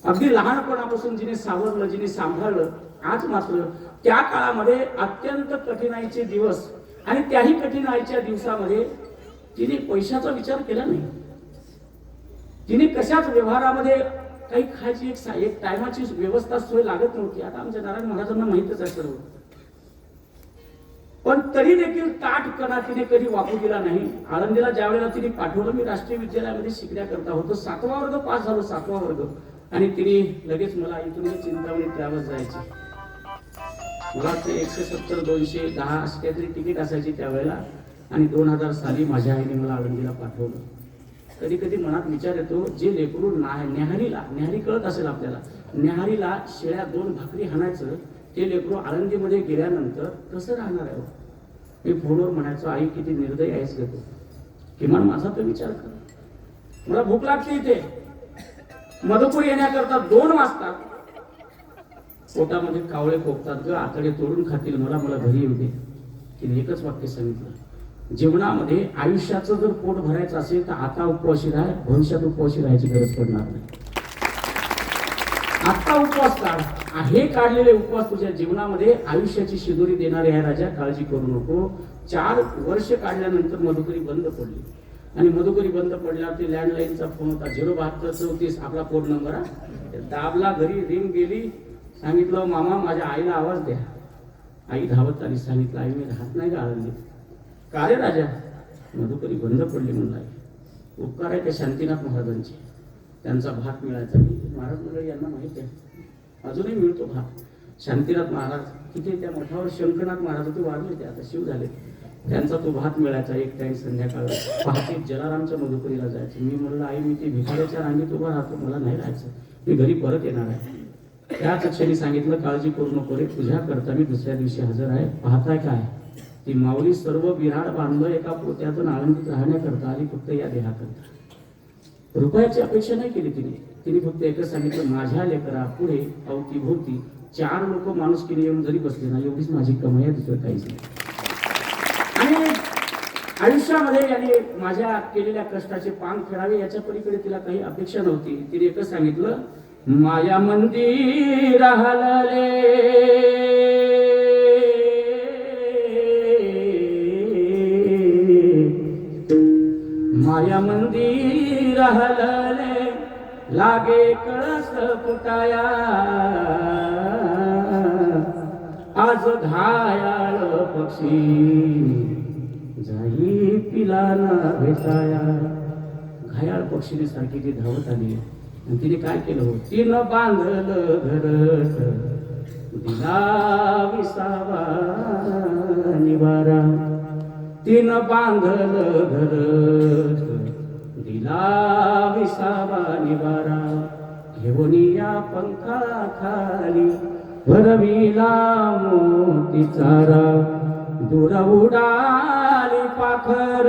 अगदी लहानपणापासून जिने सावरलं, जिने सांभाळलं, आज मात्र त्या काळामध्ये अत्यंत कठीणाईचे दिवस आणि त्याही कठीणाईच्या दिवसामध्ये तिने पैशाचा विचार केला नाही. तिने कशाच व्यवहारामध्ये काही खायची एक टायमाची व्यवस्था सोय लागत नव्हती. आता आमच्या नारायण महाराजांना माहितच आहे सर्व. पण तरी देखील ताठपणा तिने कधी वापरू दिला नाही. आळंदीला ज्या वेळेला तिने पाठवलं, मी राष्ट्रीय विद्यालयामध्ये शिकण्याकरता होतो. 7वा वर्ग पास झालो, 7वा वर्ग. आणि तिने लगेच मला इथून चिंतामणी त्यावर जायची. मला वाटतं 170 210 अशी काहीतरी तिकीट असायची त्यावेळेला. आणि 2000 साली माझ्या आईने मला आळंदीला पाठवलं. कधी कधी मनात विचार येतो, जे लेकरू न्याहारी कळत असेल आपल्याला, न्याहारीला शेळ्या 2 भाकरी हाणायचं, ते लेकरू आळंदीमध्ये गेल्यानंतर कसं राहणार आहे. मी फोनवर म्हणायचो, आई किती निर्दयी आहेस ग तू, किमान माझा तो विचार कर. मला भूक लागते इथे, मधुपूर येण्याकरता 2 वाजता पोटामध्ये कावळे खोकतात ग, आतडे तोडून खातील मला, मला घरी येऊ दे. तिने एकच वाक्य सांगितलं, जीवनामध्ये आयुष्याचं जर पोट भरायचं असेल तर आता उपवासी राह, भविष्यात उपवासी राहायची गरज पडणार नाही. आता उपवास काढ. हे काढलेले उपवास तुझ्या जीवनामध्ये आयुष्याची शिदोरी देणारे आहे राजा, काळजी करू नको. 4 वर्ष काढल्यानंतर मधुकरी बंद पडली. आणि मधुकरी बंद पडल्यावरती लँडलाईनचा फोन होता, 07234 आपला कोड नंबर आहे. दाबला, घरी रिंग गेली. सांगितलं, मामा माझ्या आईला आवाज द्या. आई धावत आली. सांगितलं, आई मी राहत नाही का आळंदीत. का रे राजा. मधुकरी बंद पडली म्हणला. उपकार आहे त्या शांतीनाथ महाराजांचे, त्यांचा भात मिळायचा. महाराज मंडळी यांना माहिती आहे, अजूनही मिळतो भात. शांतीनाथ महाराज तिथे त्या मठावर शंकरनाथ महाराज होते, वाढले ते आता शिव झाले. त्यांचा तो भात मिळायचा. एक टाइम संध्याकाळ पहाटे जलारामच्या मधुकरीला जायचं. मी म्हणलं, आई मी ते भिकाऱ्याच्या रांगेत उभा राहतो, मला नाही राहायचं, मी घरी परत येणार आहे. त्याच क्षणी सांगितलं, काळजी करू नको रे, तुझ्या करता मी दुसऱ्या दिवशी हजर आहे. पाहताय काय, ती माऊली सर्व बिराड बांधलं एका पोत्यातून आळंदीत राहण्याकरता आली, फक्त या देहाकरता. रुपयाची अपेक्षा नाही केली तिने फक्त एकच सांगितलं, माझ्या लेकरा पुढे अवतीभोवती 4 लोक माणुसकीने येऊन जरी बसले ना, एवढीच माझी कमाई आहे, दुसरं काहीच नाही. आणि आयुष्यामध्ये याने माझ्या केलेल्या कष्टाचे पांग फेडावे याच्या पलीकडे तिला काही अपेक्षा नव्हती. तिने एकच सांगितलं, माया मंदिर हलले, माया मंदिर हलले, लागे कळस फुटाया, आज घायाळ पक्षी जाई पिला ना भेटाया. घायाळ पक्षीने सारखी ती धावत आली. आणि तिने काय केलं हो, तिनं बांधलं घरट, दिला विसावा निवारा. तिनं बांधलं घरट, दिला विसावा निवारा. घेऊन या पंखाखाली भरविला मोती चारा, दूर उडाली पाखर,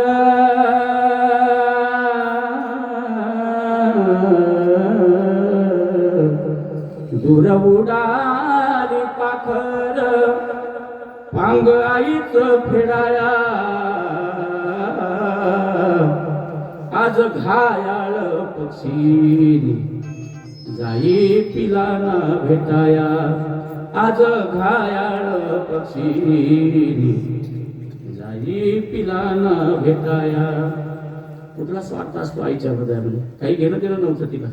दूर उडाली पाखर. पांग आईच फेडाया, आज घायाळ पक्षी जाई पिला ना भेटाया, आज घायाळ पक्षी जाई पिला ना भेटाया. कुठला स्वार्थ असतो आईच्या हृदयामध्ये, काही घेणं देणं नव्हतं तिला.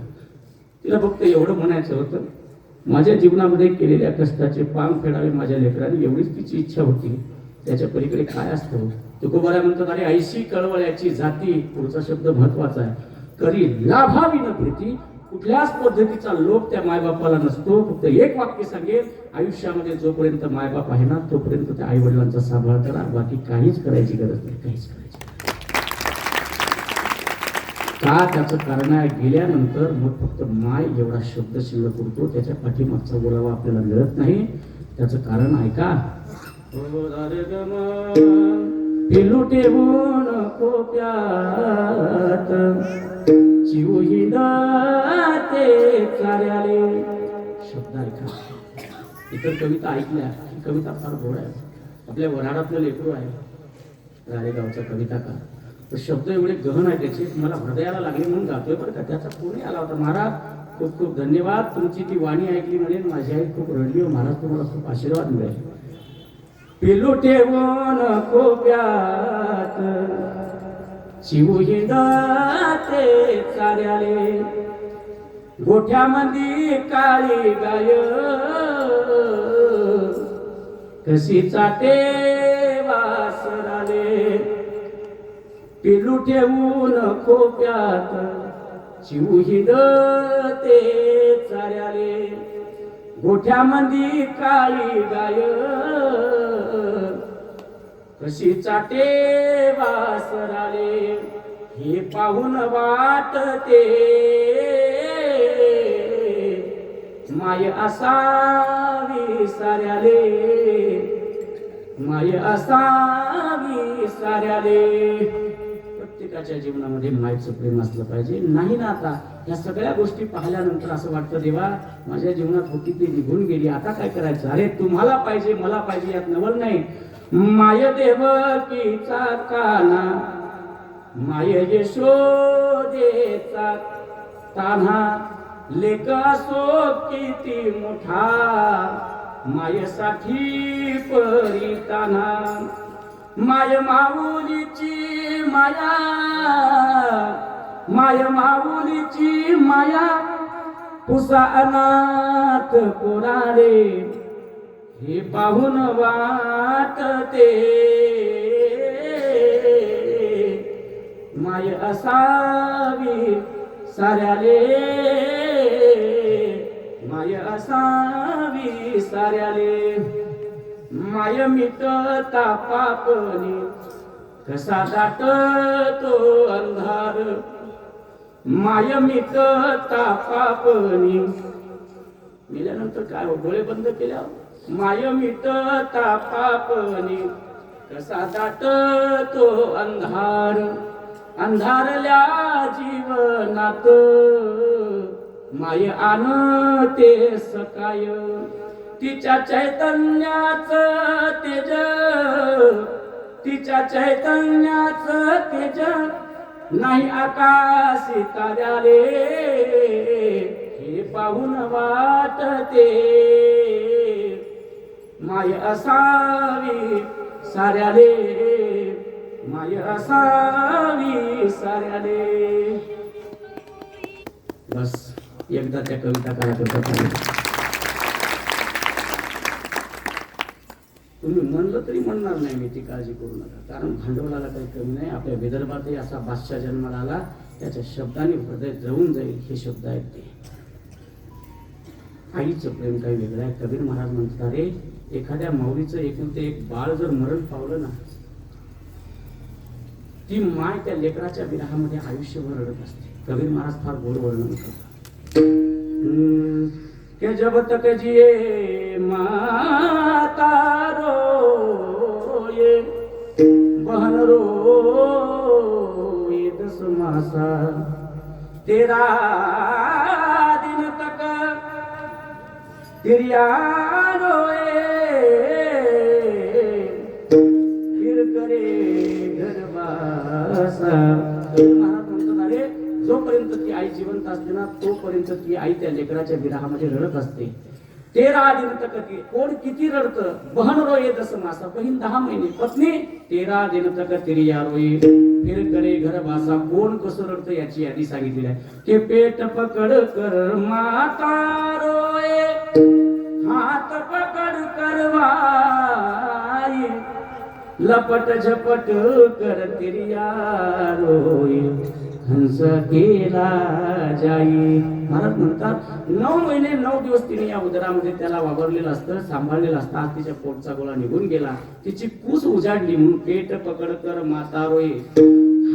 तिला फक्त एवढं म्हणायचं होतं, माझ्या जीवनामध्ये केलेल्या कष्टाचे पांग फेडावे माझ्या लेकराने, एवढीच तिची इच्छा होती. त्याच्या पलीकडे काय असतं. तुकोबारा म्हणतात, अरे ऐशी कळवळ्याची जाती, पुढचा शब्द महत्वाचा आहे, करी लाभावी न प्रीती. कुठल्याच पद्धतीचा लोभ त्या मायबापाला नसतो. फक्त एक वाक्य सांगेल, आयुष्यामध्ये जोपर्यंत मायबाप आहे ना, तोपर्यंत त्या आई वडिलांचा सांभाळ करा, बाकी काहीच करायची गरज नाही, काहीच करायची. का त्याचं कारण आहे, गेल्यानंतर मग फक्त माय एवढा शब्द शिल्लक उरतो, त्याच्या पाठीमागचा बोलावा आपल्याला मिळत नाही. त्याचं कारण ऐका, पिलू ठेवून कोप्यात चिवही ते चार्याले. शब्द ऐका. इतर कविता ऐकल्या, ही कविता फार गोड आहे. आपल्या वऱ्हाडातलं लेकरू आहे राळेगावचा कविताकार. तर शब्द एवढे गहन आहे त्याचे, मला हृदयाला लागले म्हणून गातोय बरं का. त्याचा कोणी आला होता, महाराज खूप खूप धन्यवाद, तुमची ती वाणी ऐकली म्हणेन माझी आई खूप रडली, महाराज तुम्हाला खूप आशीर्वाद मिळेल. पिलू ठेवून कोप्यात चिवही ते चार्याले, गोठ्यामध्ये काळी गाय कशी चाटे वासराले. पिलू ठेवून कोप्यात चिवही ते चार्याले, गोठ्यामध्ये काळी गाय कशी चाटे वासराले हे पाहून वाटते माय असावी साऱ्याले माय असावी साऱ्याले प्रत्येकाच्या जीवनामध्ये मायेचं प्रेम असलं पाहिजे. नाही ना आता या सगळ्या गोष्टी पाहिल्यानंतर असं वाटतं देवा माझ्या जीवनात होती ती निघून गेली आता काय करायचं. अरे तुम्हाला पाहिजे मला पाहिजे यात नवल नाही. माय देवकीचा काना माय यशोदेचा तान्हा लेक असो किती मोठा मायेसाठी परिताना माय माऊलीची माया माय माऊलीची माया पुसा अनाथ कोराडे हे पाहून वाटते माय असावी साऱ्याले माय असावी साऱ्याले. माय मिटता पापनी कसा दाटतो अंधार माय मिटता पापनी मेल्यानंतर काय हो डोळे बंद केल्यावर माय मिटता पापनी कसा दाटतो अंधार अंधारल्या जीवनात माय आणते सकाय तिच्या चैतन्याच तेज तिच्या चैतन्याच तेज नाही आकाशी ताऱ्याले हे पाहून वाटते माय असावी साऱ्याले माय असावी साऱ्याले. बस एकदा त्या कविता काय करतात तुम्ही म्हणलं तरी म्हणणार नाही मी ती काळजी करू नका कारण भांडवलाला काही कमी नाही. आपल्या विदर्भातही असा बादशाह जन्माला आला त्याच्या शब्दाने हृदय जळून जाईल हे शब्द आहेत ते. आईचं प्रेम काही वेगळं आहे. कबीर महाराज म्हणतात अरे एखाद्या माऊलीचं एकुलते एक बाळ जर मरण पावलं ना ती माय त्या लेकराच्या विरहामध्ये आयुष्यभर रडत असते. कबीर महाराज फार गोड वर्णन करतात के जब तक जिए माता रोए बहन रोए 10 मासा 13 दिन तक तिरिया रोए फिर करे घरवासा. जोपर्यंत ती आई जिवंत असते ना तोपर्यंत ती आई त्या लेकराच्या विरहामध्ये रडत असते. 13 दिन तक ती कोण किती रडतं बहन रोये 10 मासा बहीण 10 महिने पत्नी 13 दिन तक तिरिया रोये फिर करे घर वासा. कोण कसं रडतं याची यादी सांगितलेली आहे की पेट पकड कर माता रोये हात पकड करवाई लपट झपट कर तिरिया रोये हंस केला जाई. महाराज म्हणतात 9 महिने 9 दिवस तिने या उदरामध्ये त्याला वावरलेलं असतं सांभाळलेलं असतं. आज तिच्या पोटचा गोळा निघून गेला तिची कूस उजाडली म्हणून पेट पकड कर माता रोये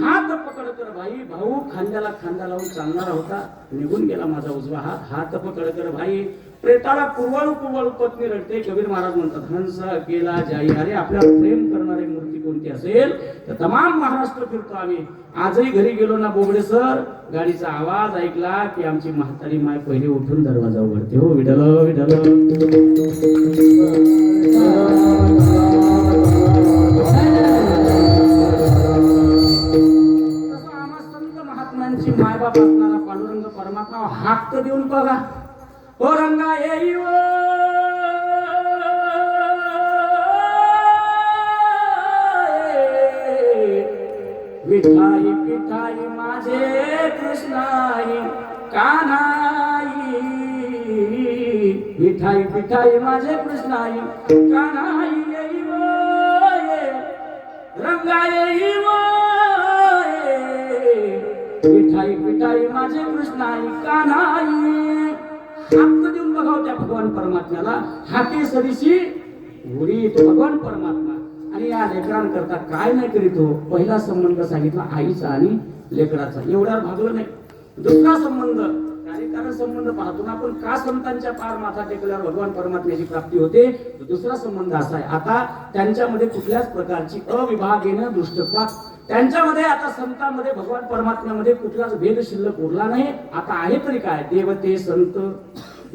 हात पकड कर भाई. भाऊ खांद्याला खांदा लावून चालणारा होता निघून गेला माझा उजवा हात. हात पकड कर भाई. प्रेताला कुरवाळू कुरवाळू पत्नी रडते. कबीर महाराज म्हणतात हंस केला जाई. अरे आपल्याला प्रेम करणारी मूर्ती कोणती असेल तर तमाम महाराष्ट्र फिरतो आम्ही. आजही घरी गेलो ना बोबडे सर गाडीचा आवाज ऐकला की आमची म्हातारी माय पहिले उठून दरवाजा उघडते. हो विठ्ठल विठ्ठल. आम्हा संत महात्म्यांची मायबाप असणारा पांडुरंग परमात्मा हाक तर देऊन बघा. ओ रंगा येई विठाई पिठाई माझे कृष्णाई कान्हाई विठाई पिठाई माझे कृष्णाई कान्हाई येई रंगा येई विठाई पिठाई माझे कृष्णाई कान्हाई हात देऊन बघावं त्या भगवान परमात्म्याला. हाती सरीशी उडी तो भगवान परमात्मा. आणि या लेकरांकरता काय नाही करीत हो. पहिला संबंध सांगितला आईचा आणि लेकराचा, एवढ्यावर भागलं नाही. दुसरा संबंध कार्यकारण संबंध पाहतो ना आपण, का संतांच्या पार माथा टेकल्यावर भगवान परमात्म्याची प्राप्ती होते. दुसरा संबंध असा आहे, आता त्यांच्यामध्ये कुठल्याच प्रकारची अविभागेन दृष्टत्वा, त्यांच्यामध्ये आता संतांमध्ये भगवान परमात्म्यामध्ये कुठलाच भेद शिल्लक उरला नाही. आता आहे तरी काय, देवते संत,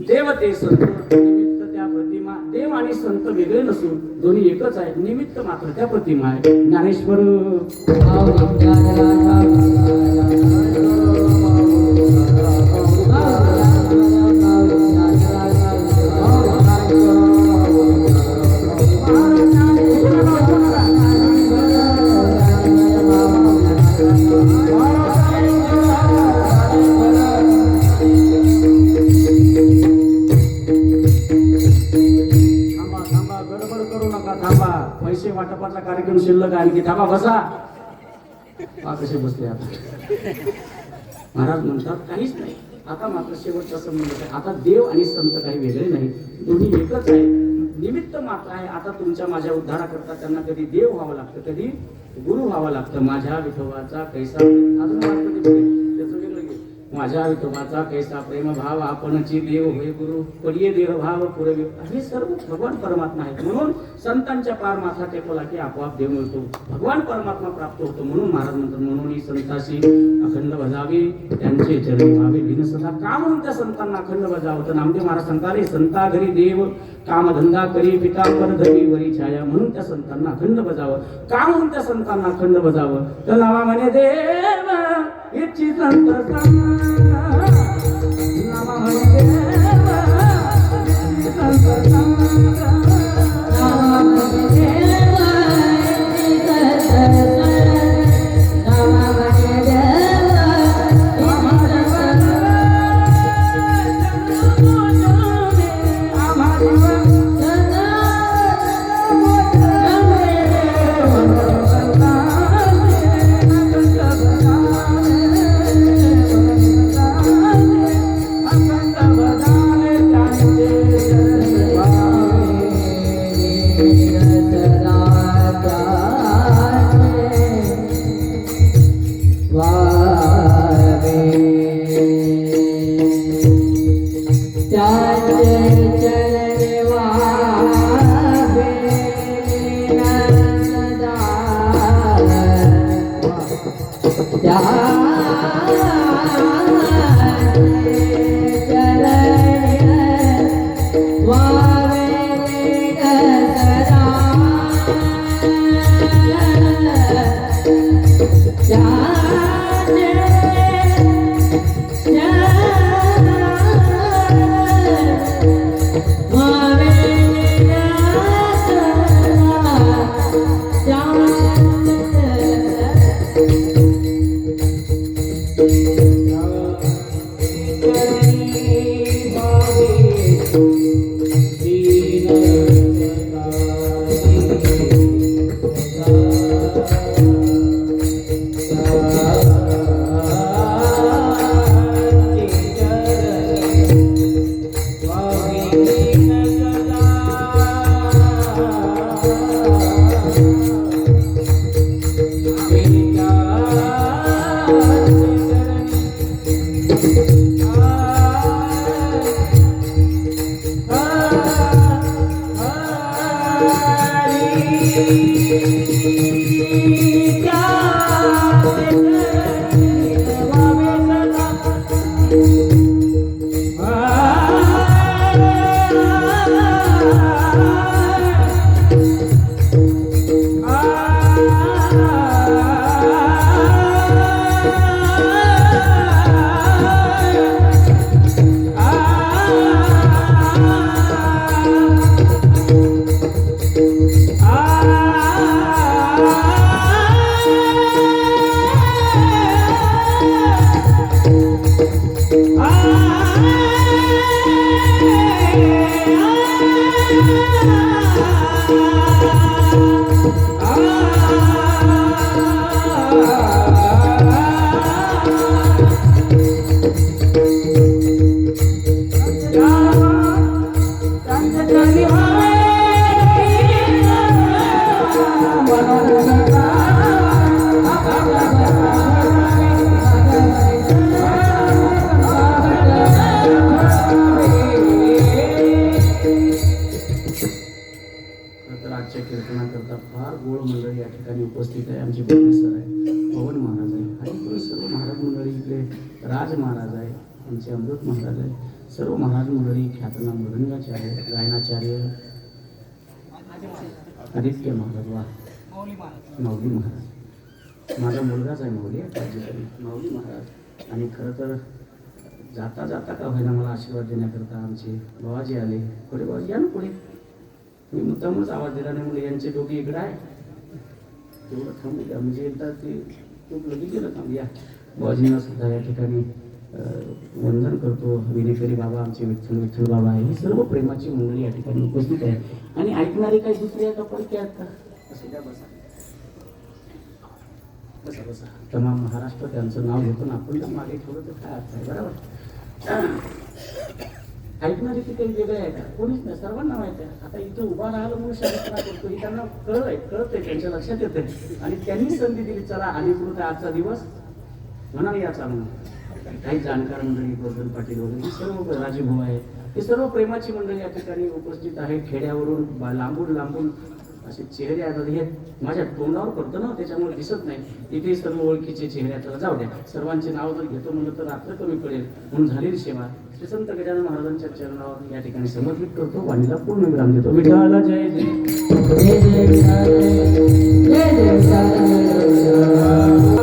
देवते संत निमित्त त्या प्रतिमा. देव आणि संत वेगळे नसून दोन्ही एकच आहे, निमित्त मात्र त्या प्रतिमा आहे. ज्ञानेश्वर पैसे वाटपाचा कार्यक्रम शिल्लक आणखी थांबा, बसा. कसे बसले आता. महाराज म्हणतात काहीच नाही, आता मात्र शेवटचा संबंध आहे. आता देव आणि संत काही वेगळे नाही, दोन्ही एकच आहे, निमित्त मात्र आहे. आता तुमच्या माझ्या उद्धाराकरता त्यांना कधी देव व्हावं लागतं, कधी गुरु व्हावं लागतं. माझ्या विठोबाचा कैसा, अजून त्याचं वेगळं घे. माझ्या विठोबाचा कैसा प्रेम भाव, आपणची देव होय गुरु, पडिये देव भाव पुरवे. हे सर्व भगवान परमात्मा आहेत. म्हणून संतांच्या पार माथा टेकवला की आपोआप देव मिळतो, भगवान परमात्मा प्राप्त होतो. म्हणून महाराज म्हणतात, म्हणून ही संताशी अखंड बजावे, त्यांचे चरण व्हावे भिन्न सदा. का म्हणून त्या संतांना अखंड बजावं. तर नामदेव महाराज सांगताले, संता घरी देव कामधंदा करी, पितांबर धरी वरी छाया. म्हणून त्या संतांना अखंड बजावं. का म्हणून त्या संतांना अखंड बजावं. तर नावा म्हणे देव इच्छी संत नामा म्हणे देव इच्छी संत नामा म्हणे देव इच्छी संत नामा म्हणे देव Ah आमचे अमृत महाराज आहे, सर्व महाराज मंडळी, ख्यातनाम मृदंगाचार्य, गायनाचार्य, आदित्य महाराज, वा माऊली महाराज, माझा मुलगाच आहे माऊली, माऊली महाराज. आणि खरं तर जाता जाता का होईना मला आशीर्वाद देण्याकरता आमचे बाबाजी आले. पुढे बाबाजी या ना पुढे. मी मुद्दामच आवाज दिला नाही, म्हणजे यांचे डोके इकडे आहे, तेवढं थांबू द्या, म्हणजे एकदा ते खूप लगेच गेलं थांब. या बाबाजींना सुद्धा या ठिकाणी वंदन करतो. विनेकरी बाबा आमचे विठ्ठल बाबा आहे, ही सर्व प्रेमाची मंडळी या ठिकाणी उपस्थित आहे. आणि ऐकणारे काही दुसरे आहेत का, पडके आहेत का, असे काय बसा बसा बसा. तमाम महाराष्ट्र त्यांचं नाव घेतो ना आपण, तर मागे ठेवलं तर काय अर्थ आहे, बरोबर. ऐकणारे की काही वेगळे आहे का, कोणीच नाही, सर्वांना माहिती आहे. आता इथे उभा राहिलं म्हणून शांतपणा करतो, ही त्यांना कळतंय, त्यांच्या लक्षात येतंय. आणि त्यांनी संधी दिली, चला अधिकृत आजचा दिवस म्हणा याचा म्हणून. काही जाणकार मंडळी, गोवर्धन पाटील वगैरे, ही सर्व राजीभाऊ आहे, हे सर्व प्रेमाची मंडळी या ठिकाणी उपस्थित आहे. खेड्यावरून लांबून लांबून असे चेहरे आहेत. हे माझ्या तोंडावर करतो ना, त्याच्यामुळे दिसत नाही. इथे सर्व ओळखीचे चेहरे आहेत, जाऊ द्या. सर्वांचे नाव जर घेतो म्हणलं तर रात्र कमी पडेल, म्हणून झालेली सेवा श्री संत गजानन महाराजांच्या चरणावर या ठिकाणी समर्पित करतो. वाणीला पूर्ण विराम देतो. विठाला जय जय जय जय जय जय